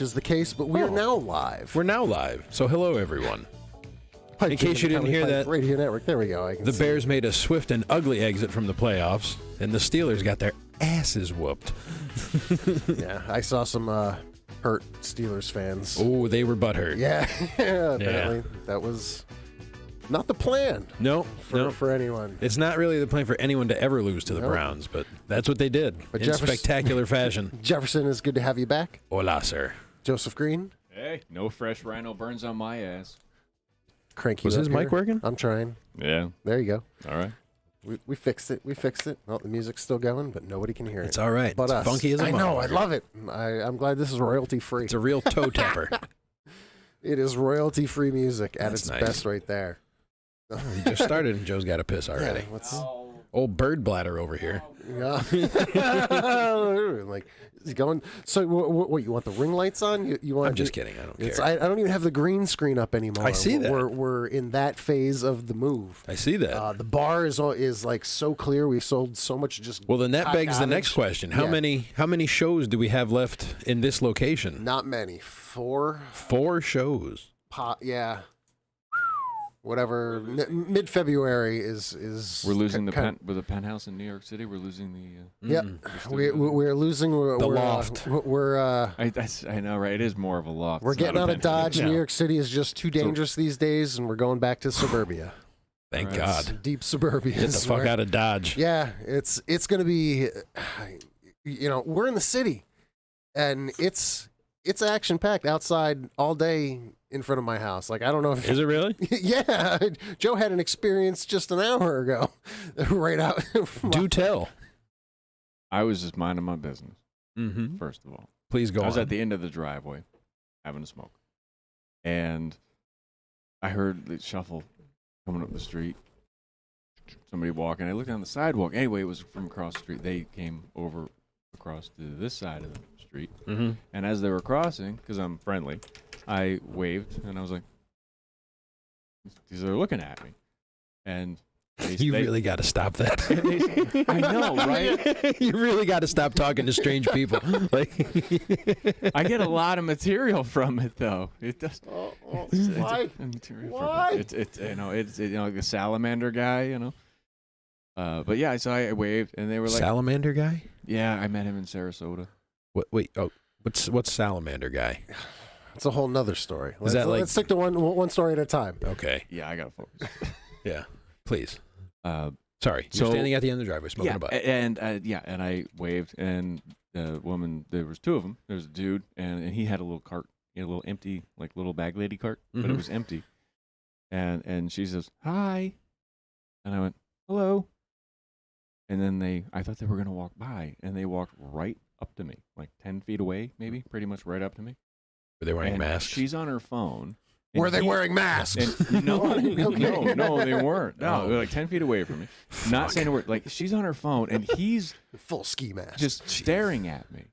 is the case, but we are now live. We're now live. So hello, everyone. Pike In case you didn't hear that, Radio Network. There we go. The Bears made a swift and ugly exit from the playoffs, and the Steelers got their asses whooped. Yeah, I saw some hurt Steelers fans. Oh, they were butthurt. Yeah, apparently that was not the plan. No, for anyone. It's not really the plan for anyone to ever lose to the Browns, but that's what they did in spectacular fashion. Jefferson, it's good to have you back. Hola, sir. Joseph Green. Hey, no fresh rhino burns on my ass. Cranky. Was his mic working? I'm trying. Yeah. There you go. All right. We fixed it. We fixed it. Well, the music's still going, but nobody can hear it. It's all right. But it's us. funky as a I know. I motherfucker. love it. I'm glad this is royalty free. It's a real toe tapper. It is royalty free music at That's its nice. best right there. We just started, and Joe's got a piss already. Yeah, what's Old bird bladder over here. yeah. Like he's going. So what? You want the ring lights on? You want? I'm just kidding. I don't care. I don't even have the green screen up anymore. I see that. We're in that phase of the move. I see that. The bar is like so clear. We've sold so much. Just Well, then that begs the garbage. next question. How many shows do we have left in this location? Not many. 4. 4 shows. Yeah. Whatever. Mid-February is. We're losing with the penthouse in New York City. We're losing the. Yep. We're losing. The loft. I know, right? It is more of a loft. We're It's not getting a out of penthouse. Dodge. New York City is just too dangerous these days, and we're going back to suburbia. Thank God. Deep suburbia. Get the fuck out of Dodge. Yeah, it's going to be. We're in the city, and it's action packed outside all day in front of my house. Like I don't know if Is it really? yeah, Joe had an experience just an hour ago, right out. Do tell. I was just minding my business. Mm-hmm. First of all, Please go I was on. at the end of the driveway, having a smoke, and I heard the shuffle coming up the street. Somebody walking. I looked down the sidewalk. Anyway, it was from across the street. They came over across to this side of the street, Mm-hmm. and as they were crossing, because I'm friendly, I waved and I was like, because they're looking at me, and You really got to stop that. I know, right? You really got to stop talking to strange people. Like, I get a lot of material from it, though. It does. Why? Material Why? From it. It's the salamander guy, But yeah, so I waved, and they were like, salamander guy? "Yeah, I met him in Sarasota." What? Wait. Oh, what's salamander guy? It's a whole nother story. Let's stick to one story at a time. Okay. Yeah, I gotta focus. Yeah. Please. Uh, Sorry. You're standing at the end of the driveway smoking yeah, a butt. and I waved, and the woman. There was 2 of them. There was a dude, and he had a little cart, a little empty, like little bag lady cart, but Mhm. it was empty. And she says, "Hi," and I went, "Hello." And then I thought they were gonna walk by, and they walked right up to me, like 10 feet away, maybe, pretty much right up to me. Were they wearing And masks? She's on her phone. and Were they he- wearing masks? And no, Okay. no, they weren't. No, Oh. they're like 10 feet away from me. Not Fuck. saying a word. Like, she's on her phone, and he's Full ski mask. just staring at me,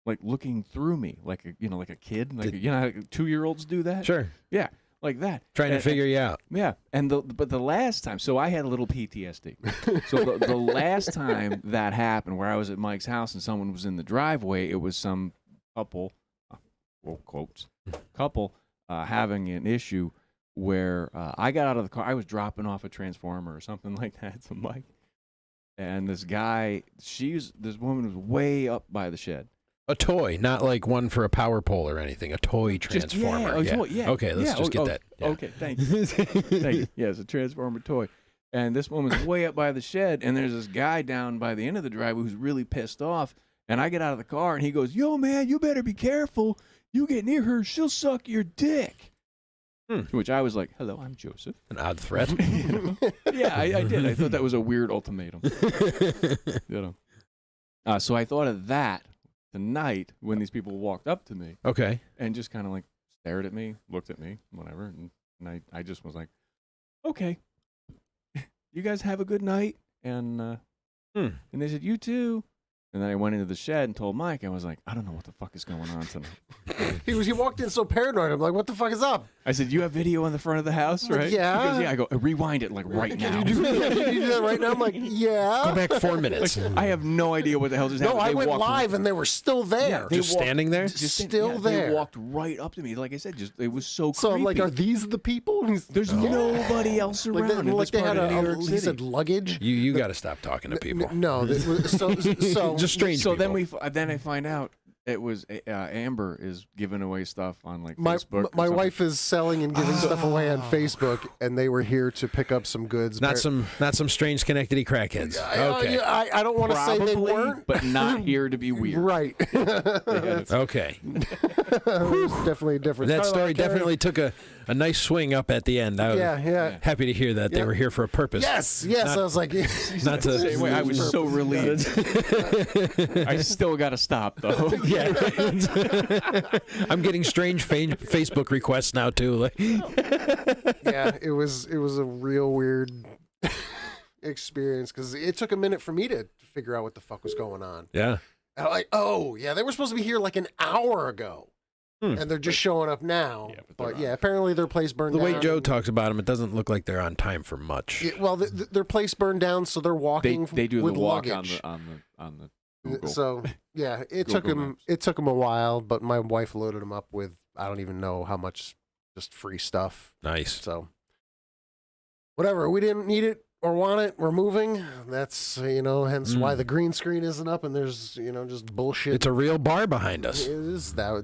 like looking through me, like a kid. Like how 2-year-olds do that. Sure. Yeah, like that. Trying to And- figure you out. Yeah, and but the last time, so I had a little PTSD. So the last time that happened, where I was at Mike's house and someone was in the driveway, it was some couple, quotes, couple having an issue where I got out of the car. I was dropping off a transformer or something like that to Mike, and this woman was way up by the shed. A toy, not like one for a power pole or anything. A toy transformer. Yeah. Okay, let's just get that. Yeah. Okay, thank you. Thank you. Yeah, it's a transformer toy. And this woman's way up by the shed, and there's this guy down by the end of the driveway who's really pissed off. And I get out of the car, and he goes, "Yo, man, you better be careful. You get near her, she'll suck your dick." To which I was like, "Hello, I'm Joseph." An odd threat. Yeah, I did. I thought that was a weird ultimatum. So I thought of that tonight when these people walked up to me Okay. and just kind of like stared at me, looked at me, whatever. And I just was like, "Okay, you guys have a good night." And they said, "You too." And then I went into the shed and told Mike. I was like, I don't know what the fuck is going on tonight. He walked in so paranoid. I'm like, what the fuck is up? I said, you have video in the front of the house, right? Yeah. He goes, yeah. I go, rewind it like right now. Can you do that right now? I'm like, yeah. Go back 4 minutes. I have no idea what the hell just happened. No, I They went walked live and they were still there. They Just walked- standing there? Still there. They walked right up to me. Like I said, it was so creepy. So I'm like, are these the people? There's nobody else around. Like in this they part had of New York he City. said luggage. You got to stop talking to people. No, so Just strange So people. then I find out it was Amber is giving away stuff on like my Facebook. or my something. wife is selling and giving stuff away on Facebook, and they were here to pick up some goods. Not some strange Schenectady crackheads. Okay. I don't want to say they Probably, weren't, but not here to be weird. right. Okay. There's definitely a difference. That Carla, story Carrie? definitely took a nice swing up at the end. I was Yeah. happy to hear that they Yeah. were here for a purpose. Yes. Not- I was like, Not to Same way, I was so relieved. I still got to stop though. Yeah. I'm getting strange Facebook requests now too. Like, yeah, it was a real weird experience because it took a minute for me to figure out what the fuck was going on. yeah. And I'm like, oh yeah, they were supposed to be here like an hour ago, and they're just showing up now. Yeah, but but they're yeah, apparently their place burned The down. way Joe talks about them, it doesn't look like they're on time for much. Yeah, well, their place burned down, so they're walking. They do with the walk luggage. on the Google. So yeah, it Google took him. Maps. It took him a while, but my wife loaded him up with I don't even know how much just free stuff. Nice. So whatever, we didn't need it or want it. We're moving. That's hence why the green screen isn't up and there's just bullshit. It's a real bar behind us. It is that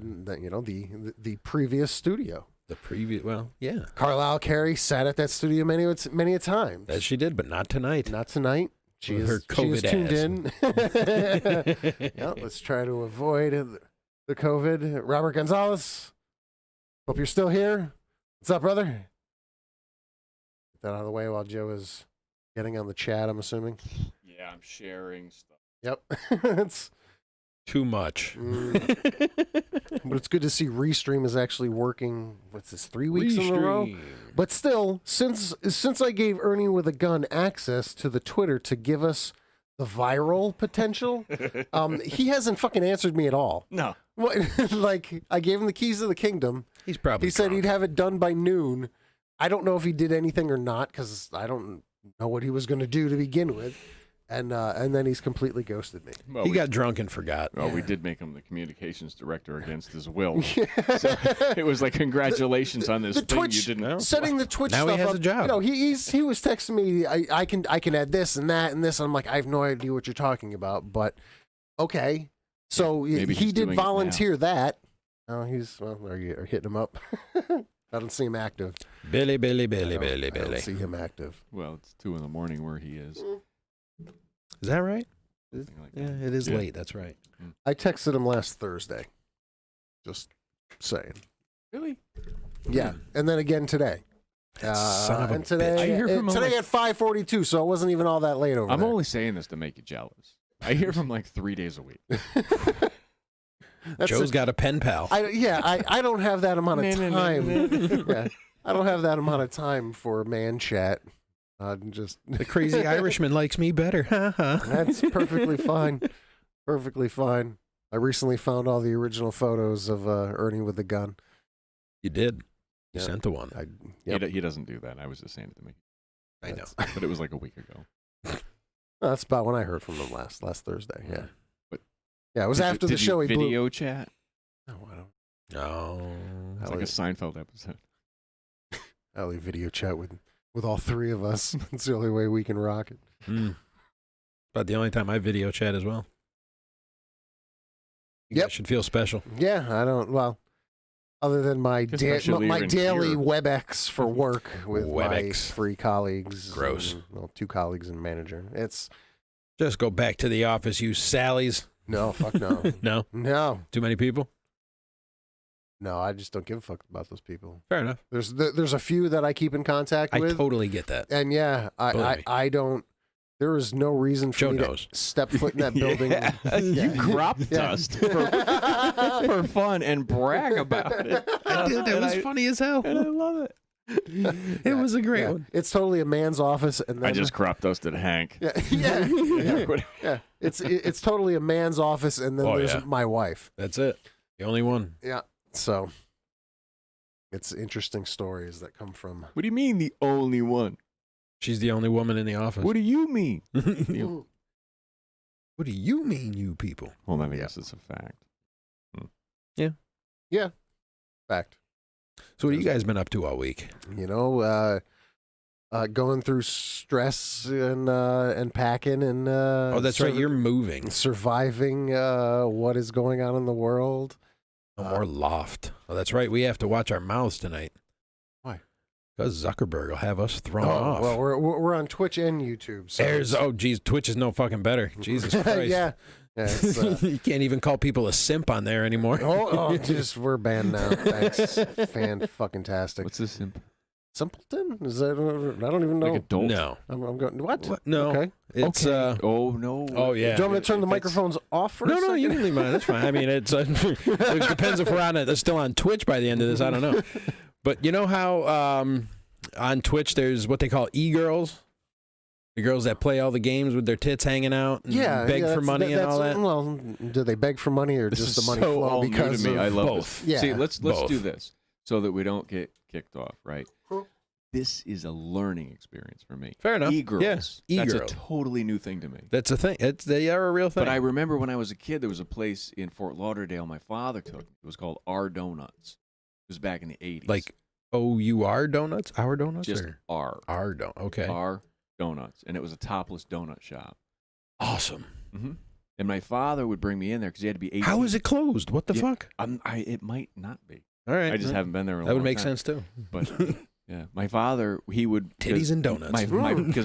the previous studio. The previous, well, yeah, Carlisle Carey sat at that studio many a time. that she did, but not tonight. Not tonight. She With is, her she is COVID tuned in. Yeah, let's try to avoid the COVID. Robert Gonzalez, hope you're still here. What's up, brother? Get that out of the way while Joe is getting on the chat, I'm assuming. Yeah, I'm sharing stuff. Yep. It's, Too much. but it's good to see Restream is actually working. What's this, 3 weeks in a row? But still, since I gave Ernie with a Gun access to the Twitter to give us the viral potential, he hasn't fucking answered me at all. No. Like, I gave him the keys to the kingdom. He's probably He said drunk. he'd have it done by noon. I don't know if he did anything or not because I don't know what he was going to do to begin with. And then he's completely ghosted me. Well, He we, got drunk and forgot. well, we did make him the communications director against his will. So it was like, congratulations on this The thing Twitch, you didn't know. setting the Twitch Now he stuff has up, a job. he was texting me. I can add this and that and this. And I'm like, I have no idea what you're talking about. But okay, so Maybe he he's did doing it now. volunteer that. Oh, are you hitting him up? I don't see him active. Billy. I don't see him active. Well, it's 2 a.m. where he is. Is that right? Something like Yeah, that. it is Yeah. late. That's right. I texted him last Thursday. Just saying. Really? Yeah, and then again today. Son of a and today, bitch. I hear from him today like- at 5:42, so it wasn't even all that late over I'm there. only saying this to make you jealous. I hear from like 3 days a week. That's Joe's it. got a pen pal. I don't have that amount of No, no, no, time. Yeah, I don't have that amount of time for man chat. Just The crazy Irishman likes me better. Ha ha. that's perfectly fine. Perfectly fine. I recently found all the original photos of Ernie with the gun. You did. You Yeah. sent the one. He doesn't do that. I was just saying it to me. I know. But it was like a week ago. That's about when I heard from him last Thursday. Yeah. But- Yeah, it was Did you- after the did you show. He blew. video chat. No, I don't. No. It's like a Seinfeld episode. I only video chat with all three of us. It's the only way we can rock it. About the only time I video chat as well. You Yep. guys should feel special. Yeah, I don't. Well, other than my Especially my you're in daily here. WebEx for work with my WebEx. 3 colleagues. Gross. And, well, 2 colleagues and manager. It's Just go back to the office, you Sallies. no, fuck no, No? no, Too many people? no. I just don't give a fuck about those people. Fair enough. There's a few that I keep in contact I with, totally get that. and yeah, Believe I me. don't. There is no reason for Joe me knows. to step foot in that building. You crop Yeah. dust for fun and brag about it. I did. That And was funny as hell. And I love it. It was a great one. It's totally a man's office, and then I just crop dusted Hank. yeah. It's totally a man's office, and then there's my wife. That's it. The only one. Yeah. So it's interesting stories that come from. What do you mean the only one? She's the only woman in the office. What do you mean? What do you mean, you people? Well, I guess it's a fact. Yeah. Fact. So what have you guys been up to all week? You know, going through stress and packing and Oh, that's right. You're moving. Surviving what is going on in the world. No more loft. Oh, that's right. We have to watch our mouths tonight. Why? Because Zuckerberg will have us thrown off. Well, we're on Twitch and YouTube. So geez, Twitch is no fucking better. Jesus Christ. Yeah. It's, you can't even call people a simp on there anymore. We're banned now. That's fan-fucking-tastic. What's this simp? Simpleton? Is that? I don't even know. Like adult? No. I'm going. What? No. Okay. It's Oh no. Oh yeah. Do you want me to turn the microphones off for a second? No, you can leave mine. That's fine. I mean, it's it depends if we're on it. Still on Twitch by the end of this. I don't know. But you know how on Twitch there's what they call e-girls, the girls that play all the games with their tits hanging out, and beg for money and all that. Well, do they beg for money or just the money so flow? all Because new to me. I love both. this. Yeah. See, let's Both. do this so that we don't get kicked off. Right. Cool. This is a learning experience for me. Fair enough. E-girls. Yeah. That's a E-girl. totally new thing to me. That's a thing. They are a real thing. But I remember when I was a kid, there was a place in Fort Lauderdale my father took me. It was called R Donuts. It was back in the 80s. Like O-U-R donuts? Our donuts? just or? R. Our donut. Okay. R Donuts. And it was a topless donut shop. Awesome. Mm-hmm. And my father would bring me in there because he had to be 18. How is it closed? What the Yeah. fuck? It might not be. All right. I just haven't been there in a That long would make time. sense too. But yeah, my father, he would Titties and donuts. Because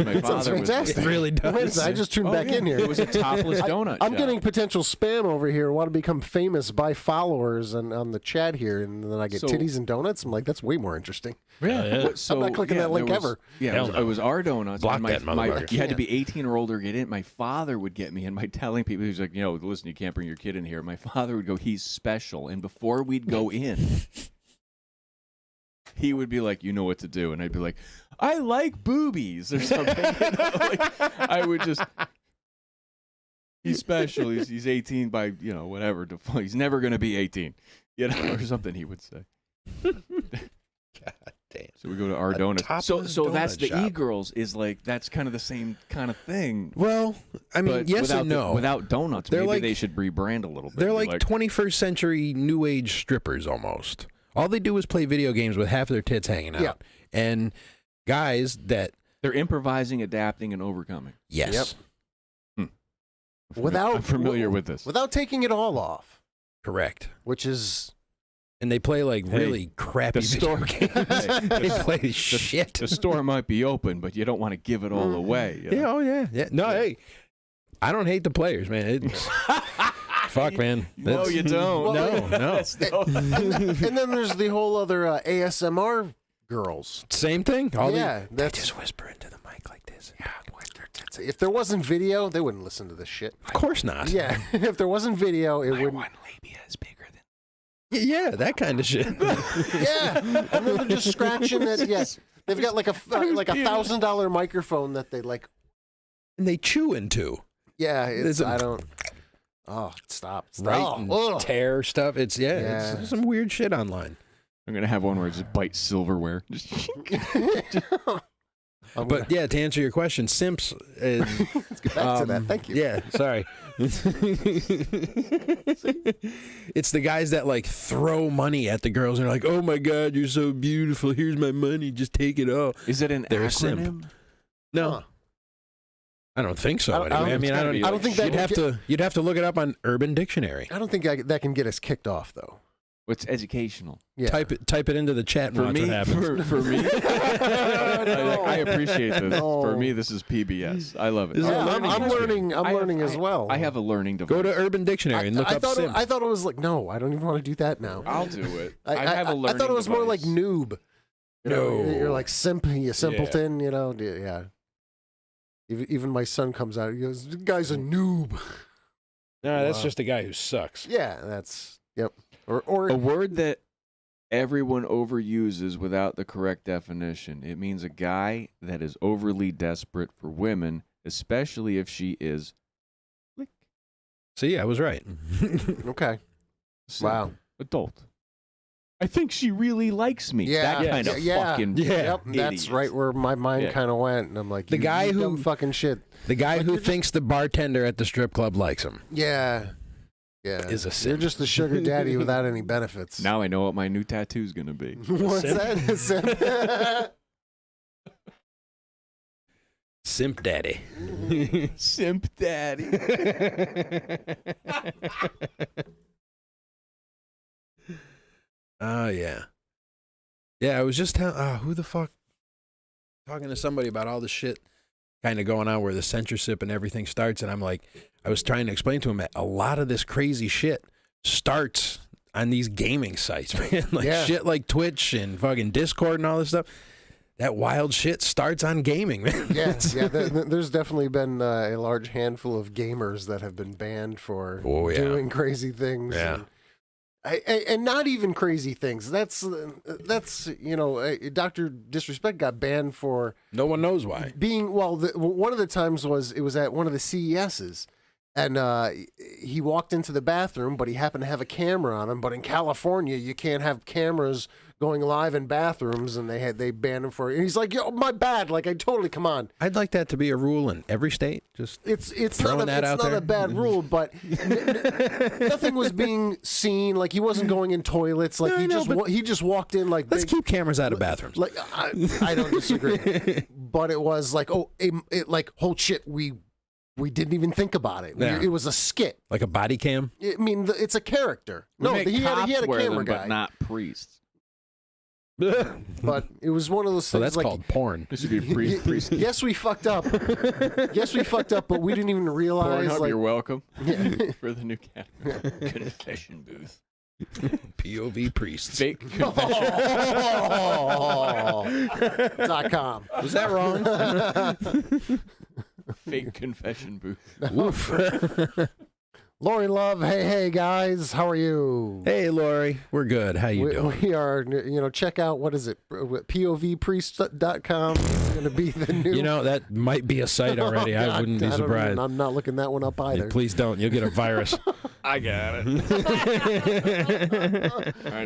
my That sounds father was fantastic. It really does. Wait a second, I just tuned Oh, back yeah. in here. It was a topless donut I'm shop. getting potential spam over here. Want to become famous by followers and on the chat here, and then I get So- titties and donuts. I'm like, that's way more interesting. Yeah. So, I'm not clicking that link there was- ever. Yeah, Hell it was our donuts. Block and that motherfucker. You had to be 18 or older to get in. My father would get me in by telling people, he's like, listen, you can't bring your kid in here. My father would go, he's special. And before we'd go in, he would be like, you know what to do. And I'd be like, I like boobies or something. I would just, he's special. He's 18 by, whatever. He's never going to be 18, or something he would say. God damn. So we go to our donuts. topless So that's donut the shop. e-girls is like, that's kind of the same kind of thing. Well, I mean, But yes without and no. without donuts, They're maybe like- they should rebrand a little bit. They're Be like 21st century new age strippers almost. All they do is play video games with half their tits hanging out. Yeah. And guys that they're improvising, adapting, and overcoming. yes, Without I'm familiar with this. without taking it all off, correct. which is And they play like Hey, really crappy the video store- games. They play shit. The store might be open, but you don't want to give it all away. you know? Yeah, oh yeah. No, hey. I don't hate the players, man. It's fuck, man. No, That's- you don't. No. and then there's the whole other ASMR girls. Same thing. All Yeah, they that's- just whisper into the mic like this. Yeah, with their tits. If there wasn't video, they wouldn't listen to this shit. Of course not. Yeah, if there wasn't video, it wouldn't. One labia is bigger than. Yeah, that kind of shit. Yeah, and then they're just scratching it. Yes, they've got like a $1,000 microphone that they like. And they chew into. Yeah, There's a- I don't. Oh, stop! Right? Stop. And Ugh. tear stuff. It's Yeah. It's some weird shit online. I'm gonna have one where it just bites silverware. But yeah, to answer your question, simps is Let's get back to that. Thank you. Yeah, sorry. It's the guys that like throw money at the girls and are like, "Oh my god, you're so beautiful. Here's my money. Just take it all." Is it an They're a acronym? simp. No. Huh. I don't think so. I don't- Anyway. I mean, it's gotta be I don't think that you'd have to look it up on Urban Dictionary. I don't think that can get us kicked off though. It's educational. Yeah. Type it into the chat and For watch me, what happens. for me, I appreciate this. No. For me, this is PBS. I love it. This is a Yeah, learning I'm experience. learning. I'm learning as well. I have a learning device. Go to Urban Dictionary and look I up thought simp. I thought it was like no. I don't even want to do that now. I'll do it. I have a learning thought it was more like device. noob. You know, No. you're like simp, you simpleton. You know, yeah. Even my son comes out. He goes, "This guy's a noob." No, that's Wow. just a guy who sucks. Yeah, that's yep. Or a word that everyone overuses without the correct definition. It means a guy that is overly desperate for women, especially if she is See, I was right. Okay. Wow. adult. I think she really likes me. Yeah, That kind of fucking Yep, that's idiot. right where my mind kind of went, and I'm like, The guy you who- dumb fucking shit. The guy Like, who you're just- thinks the bartender at the strip club likes him. Yeah. Yeah. Is a You're simp. just a sugar daddy without any benefits. Now I know what my new tattoo's gonna be. What's simp? that? A simp? Simp daddy. Simp daddy. Oh, yeah. Yeah, I was just telling, who the fuck? Talking to somebody about all the shit kind of going on where the censorship and everything starts. And I'm like, I was trying to explain to him that a lot of this crazy shit starts on these gaming sites, man. Like Yeah. shit like Twitch and fucking Discord and all this stuff. That wild shit starts on gaming, man. Yeah, yeah. There's definitely been a large handful of gamers that have been banned for doing crazy things. Yeah. And not even crazy things. That's Dr. Disrespect got banned for No one knows why. being one of the times was at one of the CESs, and he walked into the bathroom, but he happened to have a camera on him. But in California, you can't have cameras going live in bathrooms, and they banned him for it. And he's like, "Yo, my bad. Like, I totally come on." I'd like that to be a rule in every state. Just It's Throwing not that out a there. bad rule, but nothing was being seen. Like, he wasn't going in toilets. Like, No, I know, he just walked in like let's big- keep cameras out of bathrooms. Like, I don't disagree, but it was like, oh shit, we didn't even think about it. Yeah. It was a skit. Like a body cam. I mean, it's a character. We No, make he had a cops wear camera them, guy, but not priests. but it was one of those So things. that's like, called porn. This should be a priest. yes, we fucked up. Yes, we fucked up, but we didn't even realize. Pornhub, Like, you're welcome Yeah. for the new category. Confession booth. POV priests. Fake confession. .com. Was that wrong? Fake confession booth. Oof. Lori Love, hey guys, how are you? Hey, Lori. We're good. How you doing? We are, check out, what is it, povpriest.com. It's going to be the new. That might be a site already. Oh, I God, wouldn't be I don't surprised. even- I'm not looking that one up either. Please don't. You'll get a virus. I got it. I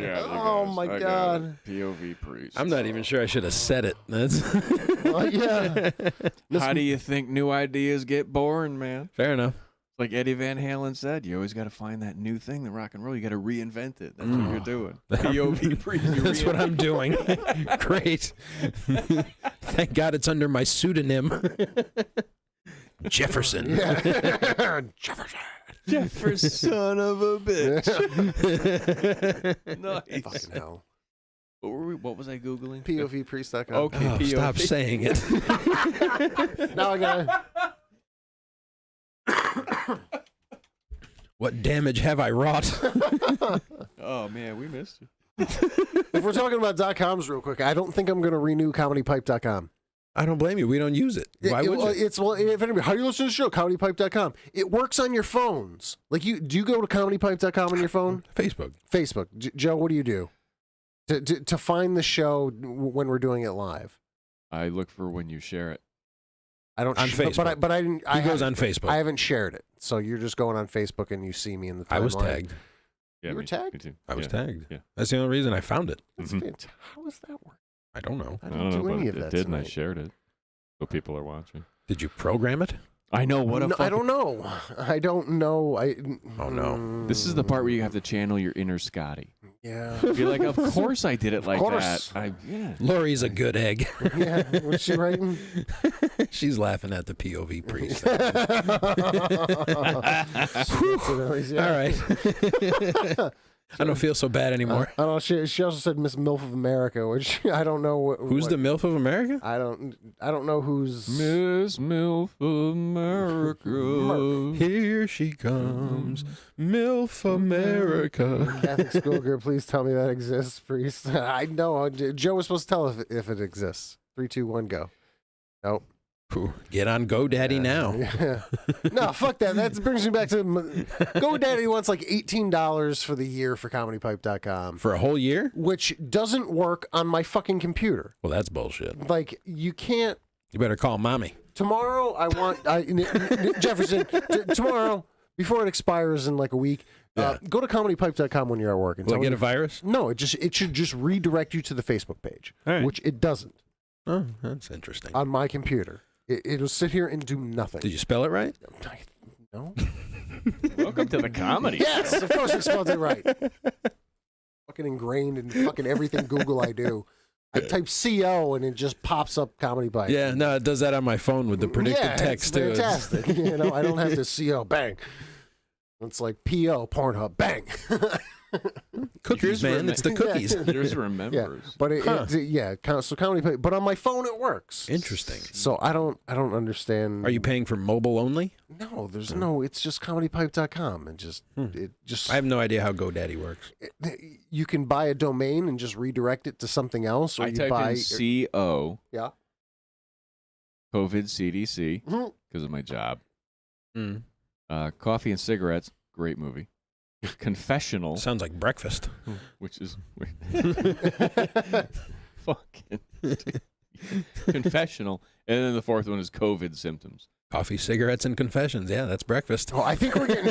got it. Oh, my I got God. it. POV priest. I'm not even sure I should have said it. That's Yeah. How do you think new ideas get born, man? fair enough. Like Eddie Van Halen said, you always got to find that new thing, the rock and roll. You got to reinvent it. That's what you're doing. POV priest. That's what I'm doing. Great. Thank God it's under my pseudonym. Jefferson. Yeah. Jefferson. Jefferson, son of a bitch. Nice. Fucking hell. What was I Googling? povpriest.com. Okay. Oh, POV. stop saying it. Now I got to. What damage have I wrought? Oh, man, we missed you. If we're talking about .coms real quick, I don't think I'm going to renew comedypipe.com. I don't blame you. We don't use it. Why would you? If anybody, how do you listen to the show? Comedypipe.com. It works on your phones. Like, do you go to comedypipe.com on your phone? Facebook. Facebook. Joe, what do you do to find the show when we're doing it live? I look for when you share it. I don't On Facebook. but I didn't. He goes on Facebook. I haven't shared it, so you're just going on Facebook and you see me in the timeline. I was tagged. Yeah, You were me tagged? too. I was Yeah. tagged. Yeah. That's the only reason I found it. That's Mhm. fantastic. How does that work? I don't know. I I didn't don't know, do but any of it that did, and I tonight. shared it. So people are watching. Did you program it? I know. What a No, I fucking- don't know. I don't know. Oh, no. This is the part where you have to channel your inner Scotty. Yeah. You're like, of course I did it like course. that. Yeah. Lori's a good egg. Yeah. What's she writing? She's laughing at the POV priest. All right. I don't feel so bad anymore. I don't know. She also said Miss MILF of America, which I don't know. Who's the MILF of America? I don't know who's. Miss MILF America. Here she comes, MILF America. Catholic schoolgirl, please tell me that exists, priest. I know. Joe was supposed to tell if it exists. 3, 2, 1, go. Nope. Ooh, get on GoDaddy now. Yeah. No, fuck that. That brings me back to GoDaddy wants like $18 for the year for ComedyPipe.com. For a whole year? Which doesn't work on my fucking computer. Well, that's bullshit. Like, you can't. You better call Mommy. Tomorrow, Jefferson, tomorrow, before it expires in like a week, go to ComedyPipe.com when you're at work. And Will it get a virus? No, it should just redirect you to the Facebook page, which it doesn't. Oh, that's interesting. On my computer. It'll sit here and do nothing. Did you spell it right? No. Welcome to the comedy. Yes, of course I spelled it right. Fucking ingrained in fucking everything Google I do. I type CO and it just pops up Comedy Pipe. Yeah, no, it does that on my phone with the predicted text too. It's fantastic. I don't have to CO, bang. It's like PO, Pornhub, bang. Cookies, man. It's the cookies. Yours remembers. Yeah, but so Comedy Pipe. But on my phone it works. Interesting. So I don't understand. Are you paying for mobile only? No, there's no. It's just ComedyPipe.com and I have no idea how GoDaddy works. You can buy a domain and just redirect it to something else. Or I you type buy in CO. Yeah. COVID CDC Mhm. because of my job. Mm. Coffee and Cigarettes. Great movie. Confessional, Sounds like breakfast. which is fucking confessional, and then the fourth one is COVID symptoms. Coffee, cigarettes, and confessions. Yeah, that's breakfast. Oh, I think we're getting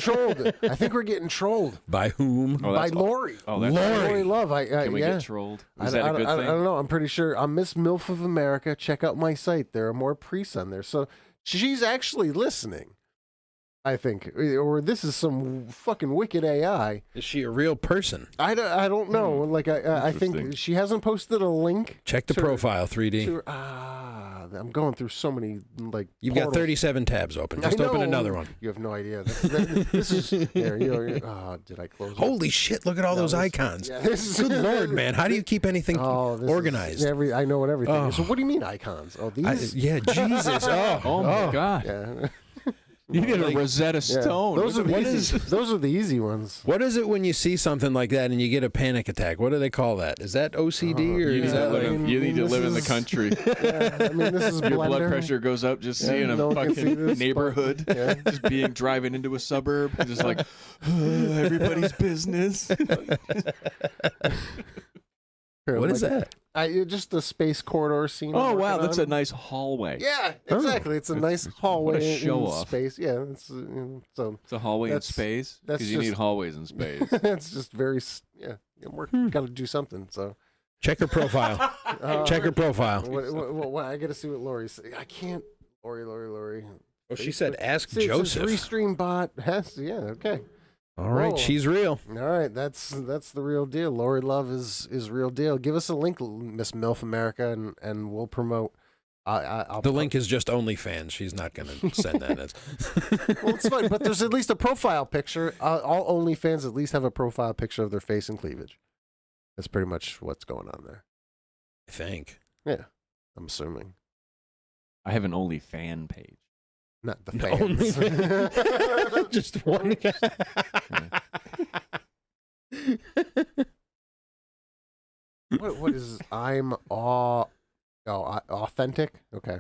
trolled. By whom? Oh, By that's Lori. Oh, that's Lori Love. Can we yeah. get trolled? Is I that a good thing? I don't know. I'm pretty sure. I'm Miss MILF of America. Check out my site. There are more priests on there. So she's actually listening, I think. Or this is some fucking wicked AI. Is she a real person? I don't know. Like, I think Interesting. she hasn't posted a link. Check the to- profile, 3D. to- I'm going through so many, like, You've got portals. 37 tabs open. Just I open know. another one. You have no idea. This is there. Did I close it? Holy shit, look at all those icons. Yeah, this is Good Lord, man. How do you keep anything this organized? is I know what everything is. So Oh. what do you mean icons? Oh, these? Yeah, Jesus. Oh my God! Yeah. You need Like- a Rosetta Yeah. Stone. Those are Look the at easy. Those are the easy ones. What is it when you see something like that and you get a panic attack? What do they call that? Is that OCD or You need is to that live like... in- you need to this live in the is- country. Yeah, I mean, this is Your blood Blender. pressure goes up just Yeah, seeing a no one can see fucking this, but- neighborhood, Yeah. just being driving into a suburb, and just like everybody's business. What is that? Just the space corridor scene. Oh I'm wow, working that's on. a nice hallway. Yeah, exactly. It's a nice hallway show in off. space. Yeah, so It's a hallway in That's- space that's because you need just- hallways in space. that's just very we're got to do something. So Check her profile. Check her profile. What, I got to see what Lori's. I can't. Lori. Oh, she said ask See, it says Joseph. Restream bot has. Yeah. Okay. All right, Whoa. she's real. All right, that's the real deal. Lori Love is real deal. Give us a link, Miss MILF America, and we'll promote. I'll The link is just OnlyFans. She's not going to send that. Well, it's fine, but there's at least a profile picture. All OnlyFans at least have a profile picture of their face and cleavage. That's pretty much what's going on there. I think. Yeah, I'm assuming. I have an only fan page. Not the Only fans. just one guy. What is I'm authentic? Okay.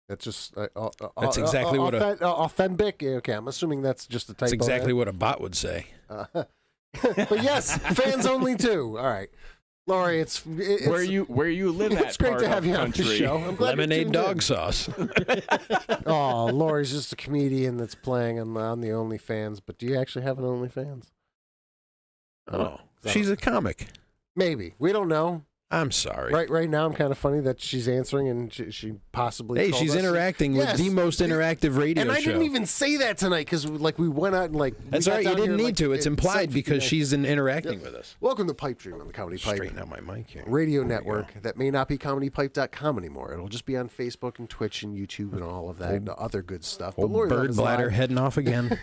That's just That's exactly what authentic. Okay, I'm assuming that's just a typo. That's exactly what a bot would say. But yes, fans only too. All right, Lori, it's Where you live at? It's great part to have of you on the country. show. I'm glad you Lemonade tuned dog in. sauce. Oh, Lori's just a comedian that's playing on the OnlyFans. But do you actually have an OnlyFans? Oh, she's a comic. Maybe we don't know. I'm sorry. Right now, I'm kind of funny that she's answering and she possibly. Hey, called she's us. interacting Yes. with the most interactive radio And I show. didn't even say that tonight because we went out and That's we all right. got You down didn't here, need to. It's it implied said- because yeah. she's interacting with us. Welcome to Pipe Dream on the Comedy Pipe Straighten out my mic here. radio There we network that may not be comedypipe.com anymore. It'll just be on Facebook and Twitch and YouTube and all of that and other good stuff. But Old Lori Love bird is bladder live. heading off again.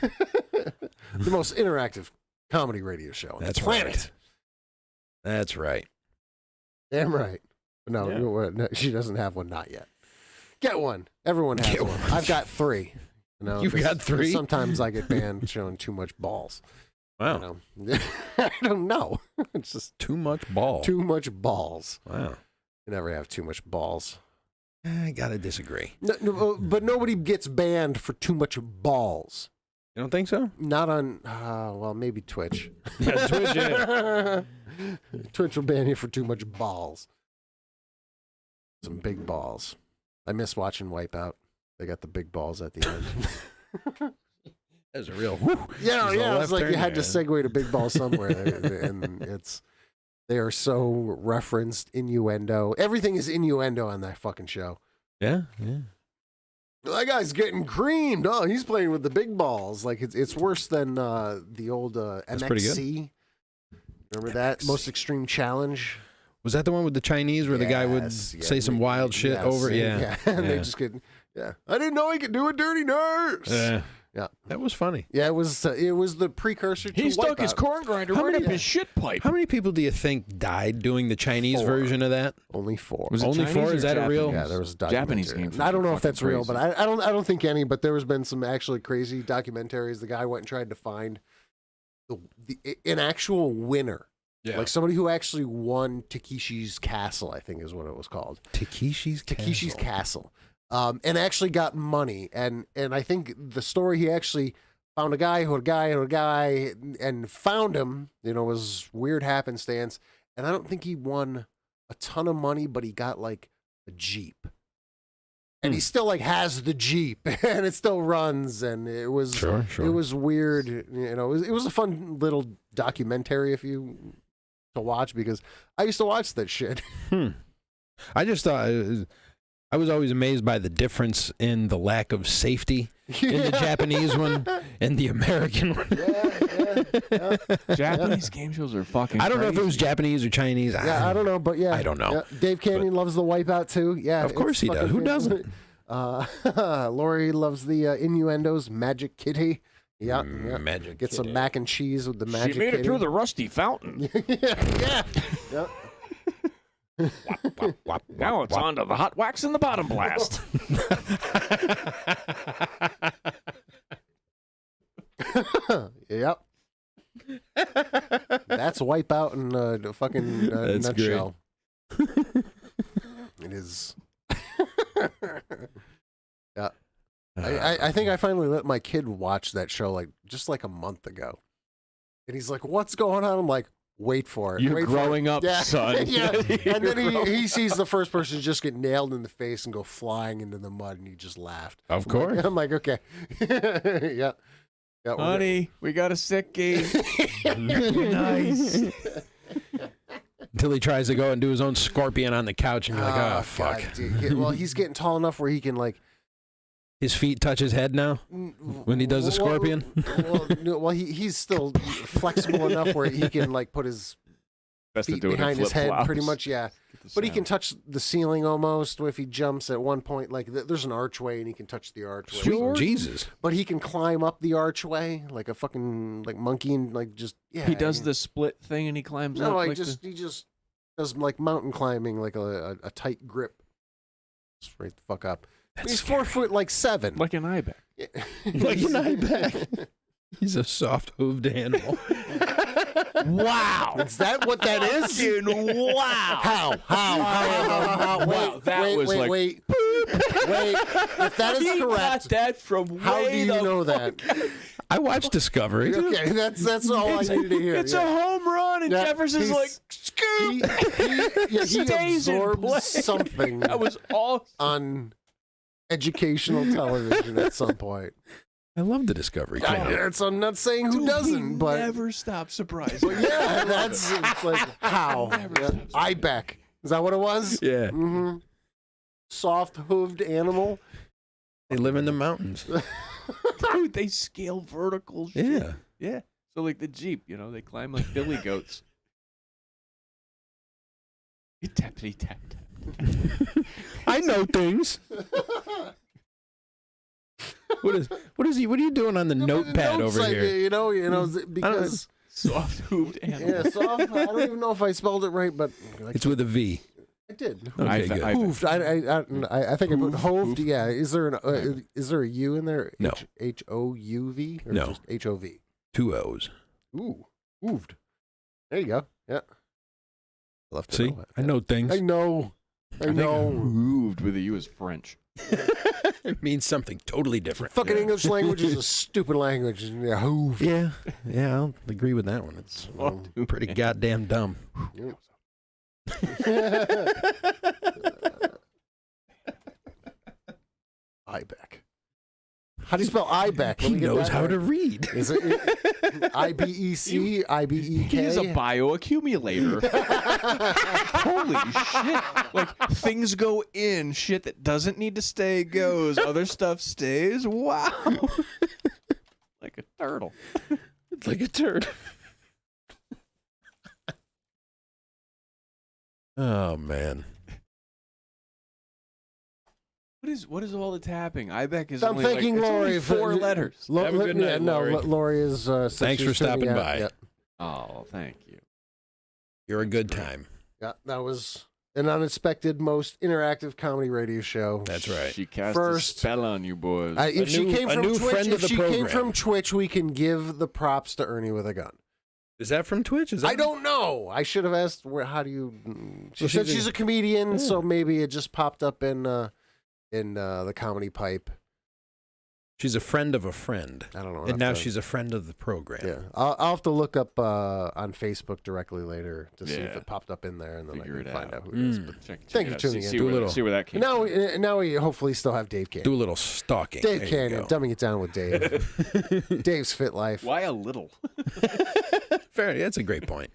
The most interactive comedy radio show on That's the planet. right. That's right. Damn right. No, Yeah. no, she doesn't have one, not yet. Get one. Everyone has Get one. one. I've got 3. You know, You've got 3? Sometimes I get banned showing too much balls. Wow. You know? I don't know. It's just Too much ball. too much balls. Wow. You never have too much balls. I gotta disagree. No, but nobody gets banned for too much balls. You don't think so? Not on, well, maybe Twitch. Yeah, Twitch, yeah. Twitch will ban you for too much balls. Some big balls. I miss watching Wipeout. They got the big balls at the end. That was a real. Whew. Yeah, There's a yeah. It's left like you turn had to there. segue to big ball somewhere, and they are so referenced innuendo. Everything is innuendo on that fucking show. Yeah. That guy's getting creamed. Oh, he's playing with the big balls. Like it's worse than the old That's pretty good. MXC. Remember that Most Extreme Challenge? Was that the one with the Chinese where the guy would Yes, yeah, say some wild shit yes, over? Yeah. And they Yeah. just get. Yeah, I didn't know he could do a dirty nurse. Yeah, That was funny. yeah. It was the precursor to He stuck Wipeout. his corn grinder How right many- up his shit pipe. How many people do you think died doing the Chinese 4. version of that? Only 4. Was it Only Chinese 4? or Is that a real- Japanese? Yeah, there was a Japanese documentary. games. I don't know if fucking that's real, crazy. but I don't think any. But there has been some actually crazy documentaries. The guy went and tried to find an actual winner, like somebody who actually won Takeshi's Castle. I think is what it was called. Takeshi's Castle, and actually got money. And I think the story, he actually found a guy who had a guy and found him. You know, was weird happenstance. And I don't think he won a ton of money, but he got like a Jeep. And he still like has the Jeep, and it still runs, and it was Sure. it was weird. You know, it was a fun little documentary to watch, because I used to watch that shit. I just thought I was always amazed by the difference in the lack of safety in the Japanese one and the American one. Japanese game shows are fucking I don't know if it was crazy. Japanese or Chinese. Yeah, I don't know, but yeah, I don't know. Yeah. Dave Canyon loves the Wipeout too. Yeah, Of course it's he does. fucking Who doesn't? Lori loves the innuendos. Magic Kitty. Yeah, yeah. Magic Get some Kitty. mac and cheese with the Magic She made Kitty. it through the rusty fountain. yeah. Now it's on to the hot wax and the bottom blast. Yep. That's Wipeout in a fucking That's nutshell. It is. Yeah. I think I finally let my kid watch that show just like a month ago. And he's like, "What's going on?" I'm like, "Wait for it. You're Wait for growing it." up, Yeah. son. Yeah. And then You're he sees the first person just get nailed in the face and go flying into the mud, and he just laughed. Of course. I'm like, okay. Yeah. Yeah, we're Honey, we got a sickie. Nice. Until he tries to go and do his own scorpion on the couch, and you're like, oh, fuck. God, dude. Well, he's getting tall enough where he can His feet touch his head now when he does the scorpion? Well, he's still flexible enough where he can put his Best to feet do it in behind his head, flip-flops. pretty much. Yeah, but he can touch the ceiling almost. If he jumps at one point, there's an archway, and he can touch the archway. Sweet Jesus. But he can climb up the archway like a fucking monkey, and just He does the split thing and he climbs No, up. he just does mountain climbing, like a tight grip. Straight the fuck up. He's 4'7". like an ibex. Like an ibex. He's a soft-hooved animal. Wow. Is that what that is? Wow. How? Wow, Wait, that wait, was wait, like- wait. Wait. If that is He got correct, that from how do way you the know that? I watched Discovery. Okay, that's all I needed to hear. It's yeah. a home run, and Yeah, Jefferson's he's- like, scoop. he Stays in absorbs play. something That was all. on educational television at some point. I love the Discovery Channel. I'm not saying who doesn't, but never stop surprising. yeah, it's like how Ibex. Is that what it was? Yeah. Mm-hmm. Soft-hooved animal. They live in the mountains. Dude, they scale vertical shit. Yeah. Yeah. So like the Jeep, they climb like billy goats. Tappity tap tap. I know things. What are you doing on the notepad Notes, over here? Because Soft hooved animal. yeah, soft. I don't even know if I spelled it right, but It's with a V. I did. Okay, good. Hooved. I think I put hoved. Yeah. Is there a U in there? No. H-O-U-V? Or No. just H-O-V? 2 O's. Ooh. Hooved. There you go. Yeah. Love to See? know that. I know things. I know. I know. Hooved with a U is French. It means something totally different. Fucking English language is a stupid language. Yeah, hoove. Yeah, I'll agree with that one. It's pretty goddamn dumb. Ibeck. How do you spell Ibeck? He knows how to read. Is it IBEC? IBEK? He's a bioaccumulator. Holy shit. Like, things go in, shit that doesn't need to stay goes, other stuff stays. Wow. Like a turtle. It's like a turd. Oh, man. What is all the tapping? Ibeck is I'm only thanking like, it's only Lori four letters. Have a good night, Lori. Lori is. Thanks for stopping by. Yeah. Oh, thank you. You're a good time. Yeah, that was an unexpected, most interactive comedy radio show. That's right. She cast First- a spell on you boys. If she came a from new Twitch, friend of the if she came program. from Twitch, we can give the props to Ernie with a gun. Is that from Twitch? Is that I don't know. I should have asked. How do you? She Well, said she's she's a- a comedian, Yeah. so maybe it just popped up in the comedy pipe. She's a friend of a friend. I don't know. And now she's a friend of the program. Yeah, I'll have to look up on Facebook directly later to see if Yeah. it popped up in there, and then Figure I it can find out. out who it is. Mm. But Check you it out. for tuning See in. where, Do a see where that came now, from. now we hopefully still have Dave Canyon. Do a little stalking. Dave There you Canyon, go. dumbing it down with Dave. Dave's Fit Life. Why a little? Fair. That's a great point.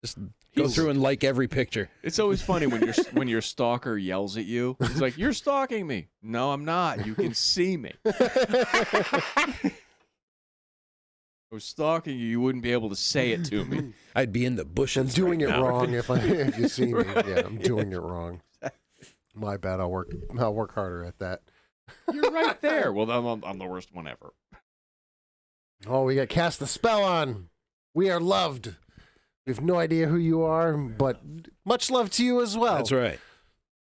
Just go through and like every picture. It's always funny when your stalker yells at you. He's like, "You're stalking me." No, I'm not. You can see me. If I was stalking you, you wouldn't be able to say it to me. I'd be in the bushes. I'm doing right it now. wrong if you see me. Yeah, I'm doing it wrong. My bad. I'll work harder at that. You're right there. Well, I'm the worst one ever. Oh, we got Cast the Spell on. We are loved. We have no idea who you are, but much love to you as well. That's right.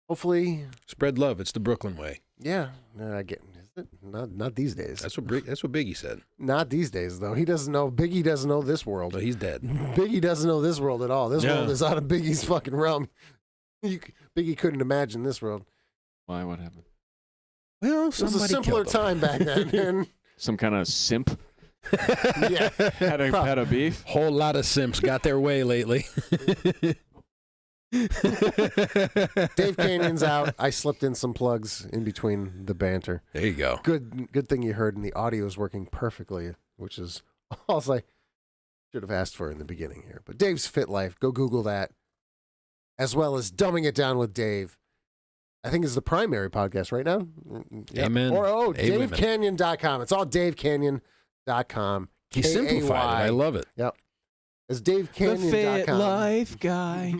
Hopefully, Spread love. It's the Brooklyn way. yeah. I get. Is it? Not these days. That's what Biggie said. Not these days, though. He doesn't know. Biggie doesn't know this world. So he's dead. Biggie doesn't know this world at all. This Yeah. world is out of Biggie's fucking realm. Biggie couldn't imagine this world. Why? What happened? Well, It was a simpler time back then. man. Some kind of simp Yeah. had a beef. Whole lot of simps got their way lately. Dave Canyon's out. I slipped in some plugs in between the banter. There you go. Good thing you heard, and the audio is working perfectly, which is all I should have asked for in the beginning here. But Dave's Fit Life, go Google that, as well as Dumbing It Down with Dave. I think is the primary podcast right now. Amen. Or Amen. DaveCanyon.com. It's all DaveCanyon.com. He simplified it. I love it. Yep. It's DaveCanyon.com. The Fit Life guy.